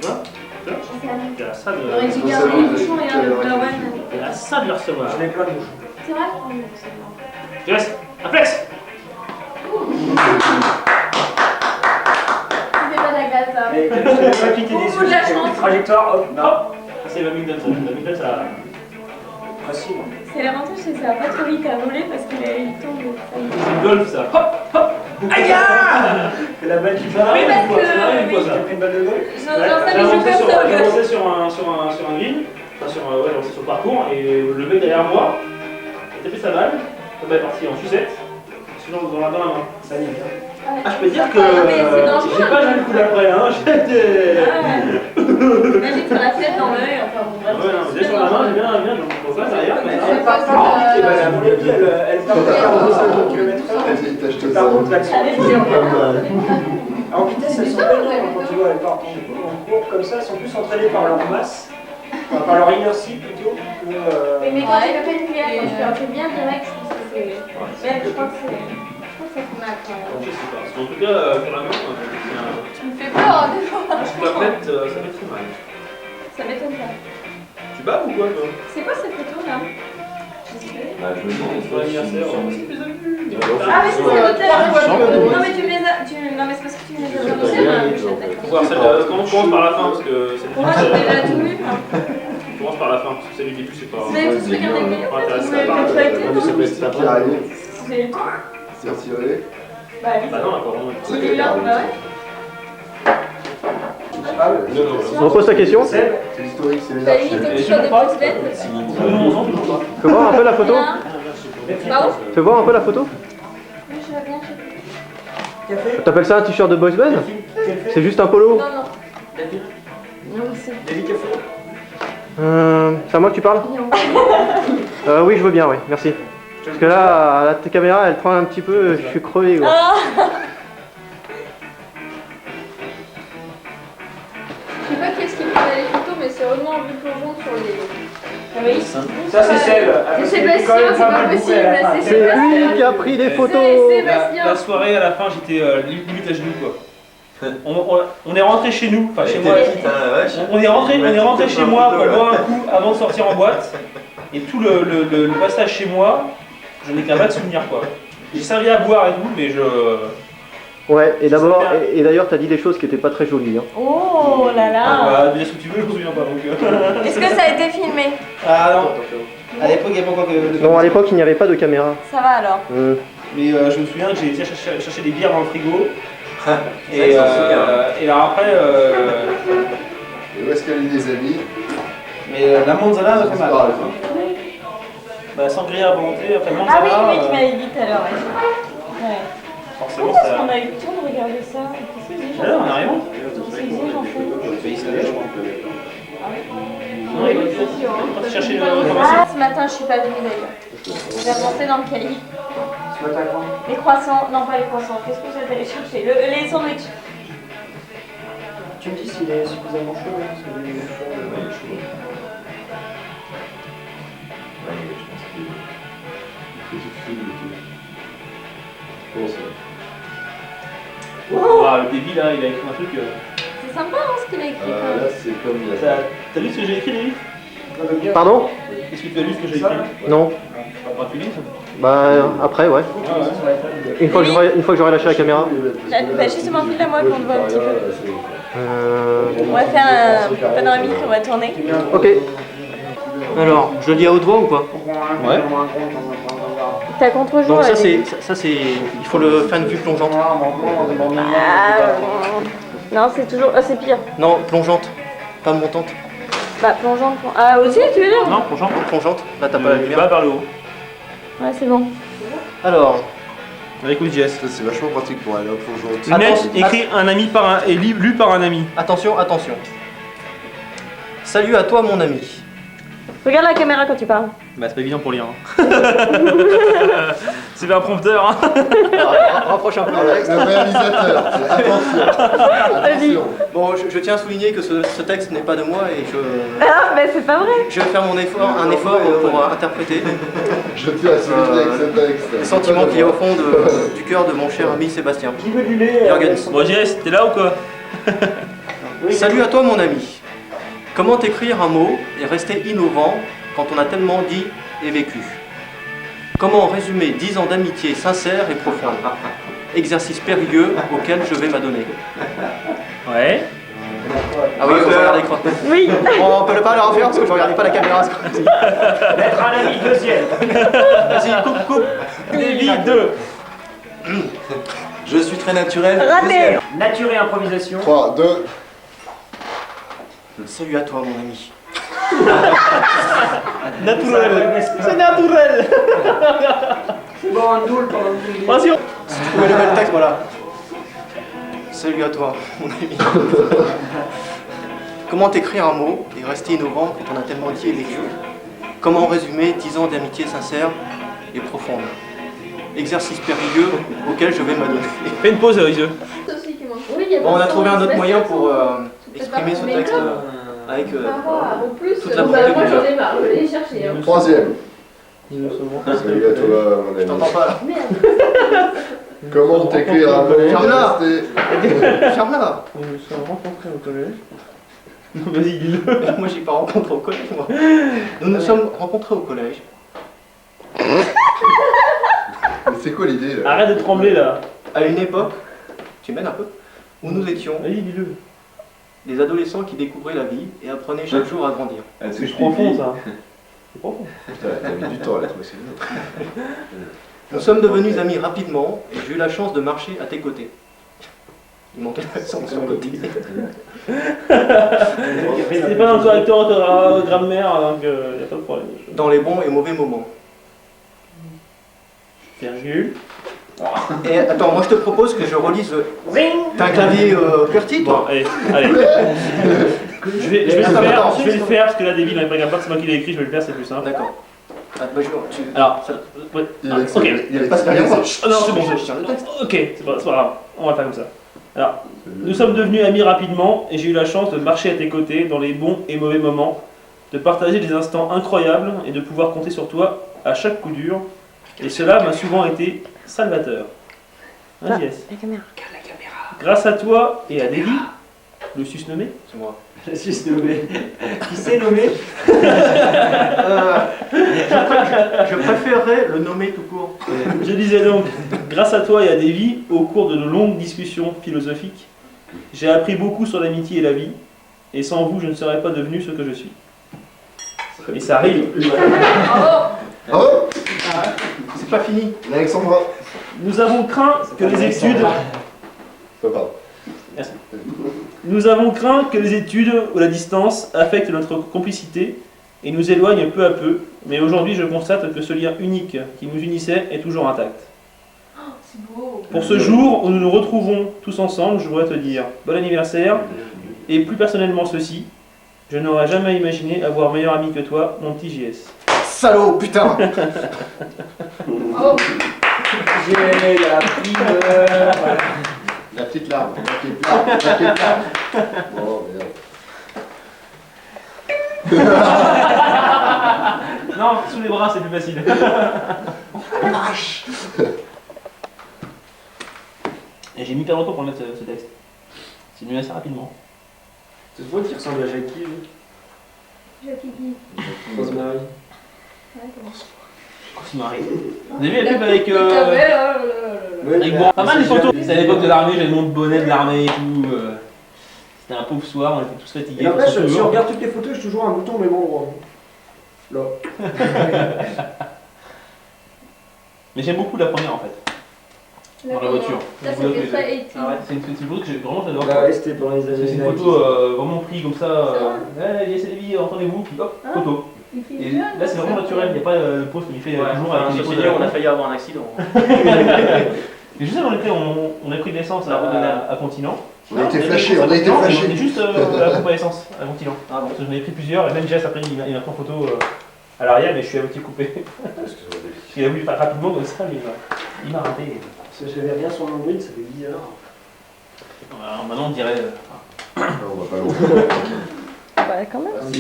Tu vois? Il y a ça On aurait de. dû garder les bouchons et le Boulawan. Il y a ça de le recevoir. J'en ai plein de bouches. C'est vrai? JS, un flex. Tu fais pas la glace, ça. Mais t'as pas quitté des Beaucoup de la chance. trajectoire, hop, non. Hop. C'est la Migdon, ça. La Migdon, ça. Facile. C'est l'avantage, c'est que ça va pas trop vite à voler parce qu'il a eu le temps de. C'est le golf, ça. Hop, hop. Aïe! Que la balle qui fait. Oui, parce que. Ça. T'as pris une balle de golf? Non, ça, mais je joue comme ça au J'ai golf. avancé sur un green, enfin sur le parcours, et le mec derrière moi, il a fait sa balle, la balle est partie en sucette, sinon dans la main. Ça y est. Ah, je peux dire que mais c'est dangereux. j'ai pas joué le coup d'après, hein, j'étais... Imagine sur la tête dans l'œil, enfin bon, bref. Ouais, non, j'ai sur la main, j'ai bien, donc là derrière, mais Elle part pas vite, bah, la volée, elle part pas à 45 km/h. Vas-y, t'as acheté Par ça. contre, l'action Allez, tire Pas mal. en vitesse, elles sont pas bien quand tu vois, elles partent en cours comme ça, elles sont plus entraînées par leur masse, enfin, par leur inertie plutôt que. Oui, mais quand tu fais pas une cuillère, quand tu fais un truc bien direct, je pense que c'est. Ouais, je crois que c'est. Je pense que ça fait mal quand même. je sais pas, parce qu'en tout cas, faire la main, Tu me fais peur, hein, des fois. je peux la mettre, ça fait très mal. Ça m'étonne pas. Tu bats ou quoi, toi? C'est quoi cette photo là? Bah, je me demande, Pour l'anniversaire, Ah, mais c'est l'hôtel. Non, mais tu me les as. Non, mais c'est parce que tu me les as annoncés, moi. Faut voir celle, comment on commence par la fin, parce que c'est Pour moi, j'ai déjà tout vu. on commence par la fin, parce que celle du début, c'est pas... Vous avez tous regardé le vidéo? Pas intéressant. Vous avez l'actualité, non? Ça peut être ça qui arrive. Vous avez le temps? C'est retiré. Bah, oui. Bah non, apparemment. Il est là, bah ouais. Ah ouais. On repose ta question? Tu Seb, C'est historique, c'est les T'as limite archives. une shot de Brooksland. peux voir un peu la photo? Pardon? Tu peux voir un peu la photo? Oui, je vais bien. café, T'appelles ça un t-shirt de boys band? café, C'est juste un polo? Non, non. David, Non, c'est. David café. C'est à moi que tu parles? Oui, je veux bien, oui, merci. Parce que là, la caméra, elle prend un petit peu, je suis crevé, quoi. Ah! Je sais pas qu'est-ce qui prenait les photos, mais c'est vraiment un but plongeant sur les. Ah oui. Ça, c'est Seb. C'est Sébastien, c'est pas possible, c'est C'est Sébastien. lui qui a pris des photos! C'est Sébastien. La soirée, à la fin, j'étais limite à genoux, quoi. On est rentré chez nous, enfin chez moi. On est rentré chez moi pour boire un coup avant de sortir en boîte. Et tout le passage chez moi, j'en ai qu'un vague souvenir, quoi. J'ai servi à boire et tout, mais Ouais, et d'abord, et d'ailleurs, t'as dit des choses qui étaient pas très jolies. Hein. Oh là là. Bah, dis ce que tu veux, je me souviens pas. Donc, Est-ce que ça a été filmé? Ah non. À l'époque, il n'y avait pas encore de Non, à l'époque, il n'y avait pas de caméra. Ça va alors. Mais je me souviens que j'ai été chercher des bières dans le frigo. Et alors après. Et où est-ce qu'elle est des amis? Mais la manzana m'a fait mal. Bah, sangria à volonté, après manzana. Ah oui, oui, tu m'avais dit tout à l'heure. Ouais. Forcément, Pourquoi est-ce ça. qu'on a eu le temps de regarder ça? Qu'est-ce que c'est? Là, on arrive. C'est exigeant, en fait. Non, il va chercher le. Ah, ce matin, je suis pas venue d'ailleurs. J'ai avancé dans le cahier. Ce matin, quoi? Les croissants, non pas les croissants, qu'est-ce que j'allais chercher? Les sandwichs. Tu me dis s'il est suffisamment chaud, parce que les chauds. Ah, le débit là, il a écrit un truc. C'est sympa hein, ce qu'il a écrit. Là, c'est comme. T'as lu ce que j'ai écrit, David? Pardon? Est-ce que tu as lu ce que j'ai écrit? Non. Pas tu lis ça? Bah, après, ouais. Une fois que j'aurai lâché la caméra. Bah justement, file-la moi qu'on le voit un petit peu. On va faire un panoramique, on va tourner. Ok. Alors, je le dis à haute voix ou pas? Ouais. T'as contre-jour Donc là, ça c'est, il faut le faire une vue plongeante. Non, c'est toujours... Ah, c'est pire. Non, plongeante, pas montante. Bah, plongeante. Ah, aussi, tu veux dire? Non, plongeant. Plongeante, là t'as pas la lumière. Bas vers le haut. Ouais, c'est bon. Alors, Écoute, Jess. C'est vachement pratique pour aller à plongeante. Lunette écrit un ami par un, et lu par un ami. attention, attention. Salut à toi mon ami. Regarde la caméra quand tu parles. Bah, c'est pas évident pour lire. Hein. C'est un prompteur. Hein. Rapproche un peu le texte. Le réalisateur, attention. Bon, je tiens à souligner que ce texte n'est pas de moi et Ah, mais c'est pas vrai. je vais faire un effort pour interpréter Je tiens à souligner avec ce texte. le sentiment qui est au fond du cœur de mon cher ami Sébastien. Qui veut du lait? Jürgens. Bon, Jess, t'es là ou quoi? Salut à toi mon ami. Comment écrire un mot et rester innovant quand on a tellement dit et vécu? Comment résumer 10 ans d'amitié sincère et profonde? Exercice périlleux auquel je vais m'adonner. Ouais. Ah oui, faut regarder quoi. Oui. On peut pas le refaire parce que je regardais pas la caméra. Mettre un ami deuxième. Vas-y, coupe. David 2. Je suis très naturel. Raté. Nature et improvisation. 3, 2. Salut à toi mon ami. Naturel. C'est naturel. C'est bon, un doule pendant que tu lis. Attention. Si tu pouvais lever le texte, voilà. Salut à toi mon ami. Comment écrire un mot et rester innovant quand on a tellement dit et vécu? Comment résumer 10 ans d'amitié sincère et profonde? Exercice périlleux auquel je vais m'adonner. Fais une pause, Iseux. Bon, on a trouvé un autre moyen pour exprimer ce texte avec toute la beauté du jeu. 3e. Salut à toi, mon Je ami. t'entends pas là. Comment t'écrire un mot? Ferme-la. Rester- Ferme-la. Nous nous sommes rencontrés au collège. Vas-y, dis-le. Moi j'ai pas rencontré au collège moi. Nous nous sommes rencontrés au collège. Mais c'est quoi l'idée là? Arrête de trembler là. À une époque, tu m'aides un peu, où nous étions Vas-y, dis-le. des adolescents qui découvraient la vie et apprenaient chaque jour à grandir. C'est profond ça. C'est profond. Putain, t'as mis du temps à la trouver, c'est bien. Nous sommes devenus amis rapidement et j'ai eu la chance de marcher à tes côtés. Il manquait l'accent de son côté. C'est pas dans le correcteur grammaire, donc y a pas de problème. Dans les bons et mauvais moments. Virgule. Et attends, moi je te propose que je relise. T'as un clavier QWERTY Bon, toi? allez. Je vais le faire parce que là, David, il regarde pas que c'est moi qui l'ai écrit, je vais le faire, c'est plus simple. D'accord. Ah, bah, Alors, ouais. Il Ah, est ok. il est Passe derrière moi. Ah non, c'est bon, Je tiens le texte. Ok, c'est pas grave, on va faire comme ça. Alors, nous sommes devenus amis rapidement et j'ai eu la chance de marcher à tes côtés dans les bons et mauvais moments, de partager des instants incroyables et de pouvoir compter sur toi à chaque coup dur. Et cela m'a souvent été salvateur. Hein, Jess? La caméra. Grâce à toi et à Davy, Le susnommé? C'est moi. Je suis nommé. Qui s'est nommé? Je préférerais le nommer tout court. Je disais donc, grâce à toi et à Davy, au cours de nos longues discussions philosophiques, j'ai appris beaucoup sur l'amitié et la vie, et sans vous, je ne serais pas devenu ce que je suis. Et ça arrive. Bravo. C'est pas fini. Alexandra. Nous avons craint que les études... Pardon. Merci. Nous avons craint que les études ou la distance affectent notre complicité et nous éloignent peu à peu, mais aujourd'hui je constate que ce lien unique qui nous unissait est toujours intact. C'est beau. Pour ce jour où nous nous retrouvons tous ensemble, je voudrais te dire bon anniversaire, et plus personnellement ceci, je n'aurais jamais imaginé avoir meilleur ami que toi, mon petit JS. Salaud, putain. Oh. J'ai la primeur. La petite larme. La petite larme. La petite larme. Oh merde. Non, sous les bras c'est plus facile. Et j'ai mis pas longtemps pour mettre ce texte. C'est venu assez rapidement. Tu te vois qu'il ressemble à Jackie, lui? Jackie qui? Rosemary. Marie. Vous avez vu la pub avec. Ouais, Bon, pas mal les photos. C'est à l'époque de l'armée, j'avais mon bonnet de l'armée et tout. C'était un pauvre soir, on était tous fatigués. Et après, si on regarde toutes les photos, j'ai toujours un bouton au même endroit. Là. Mais j'aime beaucoup la première en fait. Dans la voiture. Ça, c'était très 80. Ah ouais, c'est une photo que vraiment j'adore. Bah ouais, c'était pendant les années. C'est une photo vraiment prise comme ça. Ouais, yes, les filles, entendez-vous, puis hop, photo. Et là c'est vraiment naturel, il n'y a pas le pause qu'il fait toujours avec les photos. On a failli avoir un accident. Et juste avant l'été, on a pris de l'essence à Continent. On a été flashés, on a été On flashés. était juste à la pompe à essence à Continent. Parce que j'en avais pris plusieurs, et même Jess après il m'a pris en photo à l'arrière, mais je suis à moitié coupé. Parce qu'il a voulu faire rapidement comme ça, mais il m'a raté. Parce que j'avais rien sur mon nombril, ça fait bizarre. Alors maintenant on dirait. On va pas loin. Bah, quand même.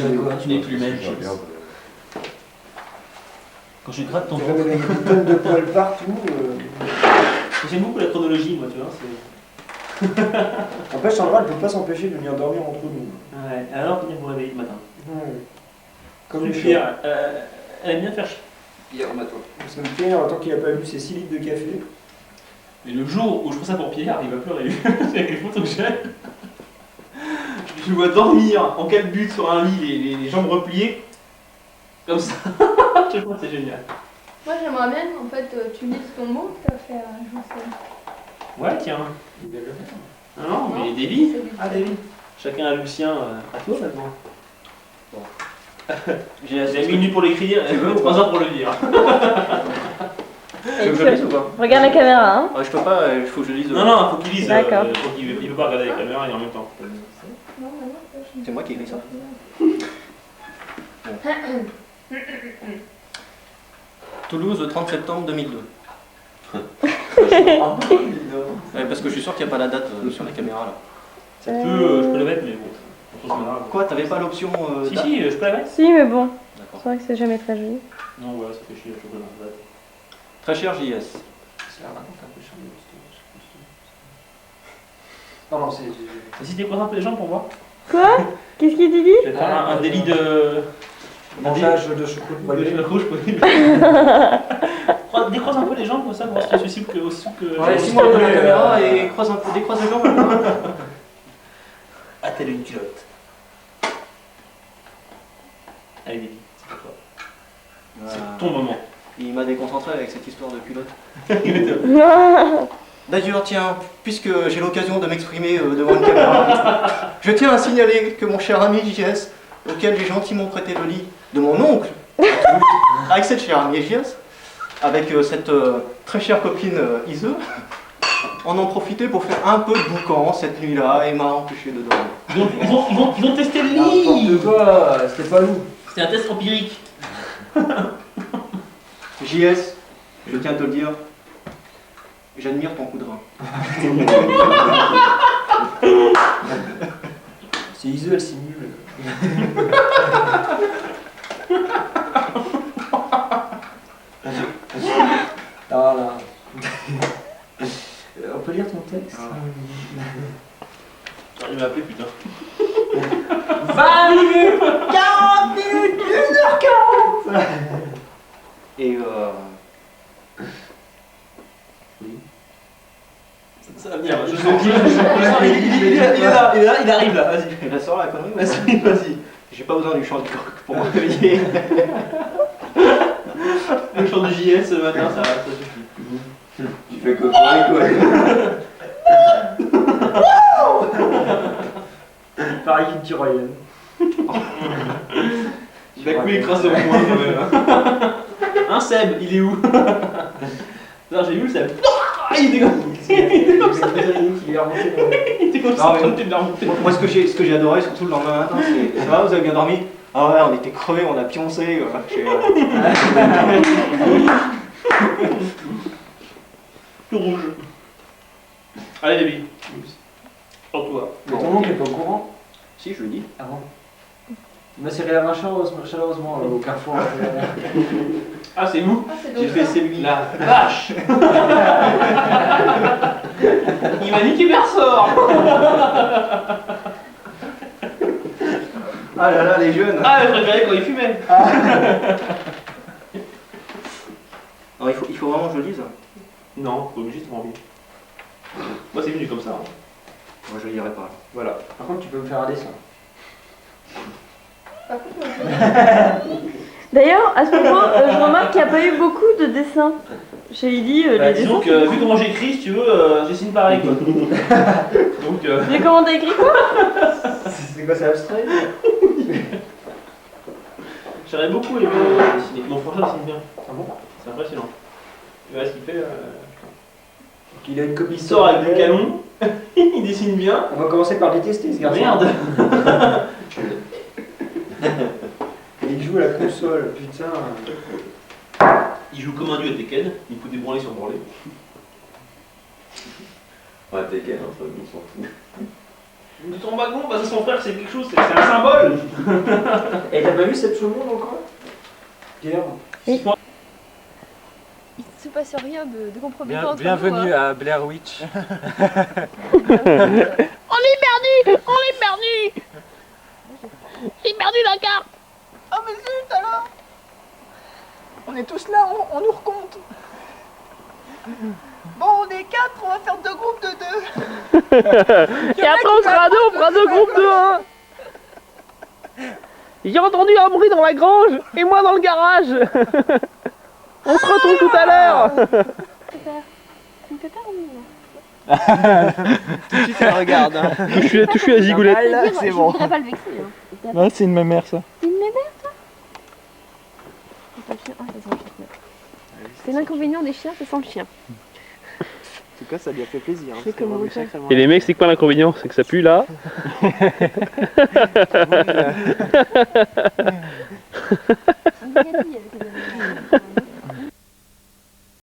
Tu n'es plus le même. Quand je gratte ton J'avais des tonnes de poils partout. J'aime beaucoup la chronologie, moi, tu vois. Après, Sandra, elle peut pas s'empêcher de venir dormir entre nous. Ouais, alors venir vous réveiller le matin. Ouais. Comme Comme le Pierre, chien. elle aime bien faire chier. Pierre, toi. Parce que Pierre, tant qu'il a pas bu ses 6 litres de café. Et le jour où je fais ça pour Pierre, il va pleurer. C'est avec les photos que j'ai. Je le vois dormir en calbute sur un lit, les jambes repliées. Comme ça. Je trouve que c'est génial. Moi, j'aimerais bien qu'en fait, tu lises ton mot que tu vas faire un jour. Ouais, tiens. Non, mais Davy. Ah, Davy. Chacun a Lucien à toi maintenant. Bon. J'ai 1 minute pour l'écrire et 3 heures pour le lire. Tu veux que je lise ou pas? Regarde la caméra, hein. Je peux pas, il faut que je lise. Non, non, faut qu'il lise. D'accord. Il veut pas regarder la caméra et en même temps. C'est moi qui écris ça. Toulouse, le 30 septembre 2002. Parce que je suis sûr qu'il n'y a pas la date sur la caméra là. Ça peut, je peux la mettre, mais bon. Quoi, t'avais pas l'option Si, date? si, je peux la mettre. Si, mais bon. D'accord. C'est vrai que c'est jamais très joli. Non, voilà, ça fait chier, je peux la mettre. Très cher JS. Non, non, c'est. Et si tu décroises un peu les jambes pour voir? Quoi? Qu'est-ce qu'il te dit? Je vais faire un délit de. Mangeage de choucroute poêlée. Décroise un peu les jambes comme ça pour voir si tu que. Ouais, si moi de la caméra et décroise les jambes. Ah, t'es une culotte. Allez, Davy, c'est pour toi. C'est ton moment. Il m'a déconcentré avec cette histoire de culotte. D'ailleurs, tiens, puisque j'ai l'occasion de m'exprimer devant une caméra, je tiens à signaler que mon cher ami JS, auquel j'ai gentiment prêté le lit de mon oncle, avec cette chère amie JS, avec cette très chère copine Ise, on en profitait pour faire un peu de boucan cette nuit-là et m'a empêché de dormir. Ils vont tester le lit. De quoi? C'était pas loup. C'est un test empirique. JS, je tiens à te le dire, j'admire ton coup de rein. C'est Ise, elle simule. Voilà. On peut lire ton texte? Il m'a appelé putain. 20 minutes 40 minutes 1h40. Et Ça va venir, je sais il est là, il arrive là, vas-y. il va sortir la connerie. Vas-y. J'ai pas besoin du chant du coq pour me réveiller. Le chant du JS ce matin, ça suffit. Tu fais cocorer quoi. Pareil qu'une tyrolienne. Il a coulé écrasé devant moi quand même. Hein Seb, il est où? Non, j'ai vu Seb. Ah, il était comme ça. Il était comme ça. Il était comme ça. Moi, ce que j'ai adoré, surtout le lendemain matin, c'est ça va, vous avez bien dormi? Ah ouais, on était crevés, on a pioncé. Tout rouge. Allez, David. Pour toi. Mais ton oncle est pas au courant? Si, je le dis. Ah bon? Il m'a serré la main chaleureusement au carrefour. Ah, c'est mou? J'ai fait c'est lui. La vache. Il m'a niqué mes ressorts. Ah là là, les jeunes. Ah, je préférais quand il fumait. Non, il faut vraiment que je le dise. Non, faut juste envie. Moi, c'est venu comme ça. Hein. Moi, je lirai pas. Voilà. Par contre, tu peux me faire un dessin. D'ailleurs, à ce propos, je remarque qu'il n'y a pas eu beaucoup de dessins chez Lydie. Bah, Les disons dessins. que vu comment j'écris, si tu veux, je dessine pareil quoi. Donc. Mais comment t'as écrit quoi? C'est quoi, c'est abstrait? J'aurais beaucoup aimé dessiner. Mon frère dessine bien. Ah bon? C'est impressionnant. Tu vois ce qu'il fait Il a une copie. Il sort avec des canons, il dessine bien. On va commencer par détester ce garçon. Merde. Il joue à la console, putain. Il joue comme un dieu à Tekken, il fout des branlées sur branlées. Ouais, Tekken, entre nous, on s'en fout. De ton wagon, bah c'est son frère, c'est quelque chose, c'est un symbole. Et t'as pas vu cette seconde encore? Pierre? Il se passe rien de compromettant entre Bienvenue nous, à Blair Witch. On est perdu. J'ai perdu la carte. Oh mais zut alors. On est tous là, on nous recompte. Bon, on est 4, on va faire 2 groupes de 2. Et après on sera 2, on fera 2 groupes de 1. J'ai entendu un bruit dans la grange et moi dans le garage. On se retrouve tout à l'heure. Tu me fais peur ou non? Tout de suite elle regarde. Hein. Touche la zigoulette. C'est bon. Je voudrais pas le vexer. Hein. Ouais, c'est une mémère ça. C'est une mémère toi? C'est pas le chien. Ah, ça sent le chien. C'est l'inconvénient des chiens, ça sent le chien. En tout cas, ça lui a fait plaisir. Hein, C'est comme vraiment on fait. Et les mecs, c'est que pas l'inconvénient, c'est que ça pue là. C'est négatif,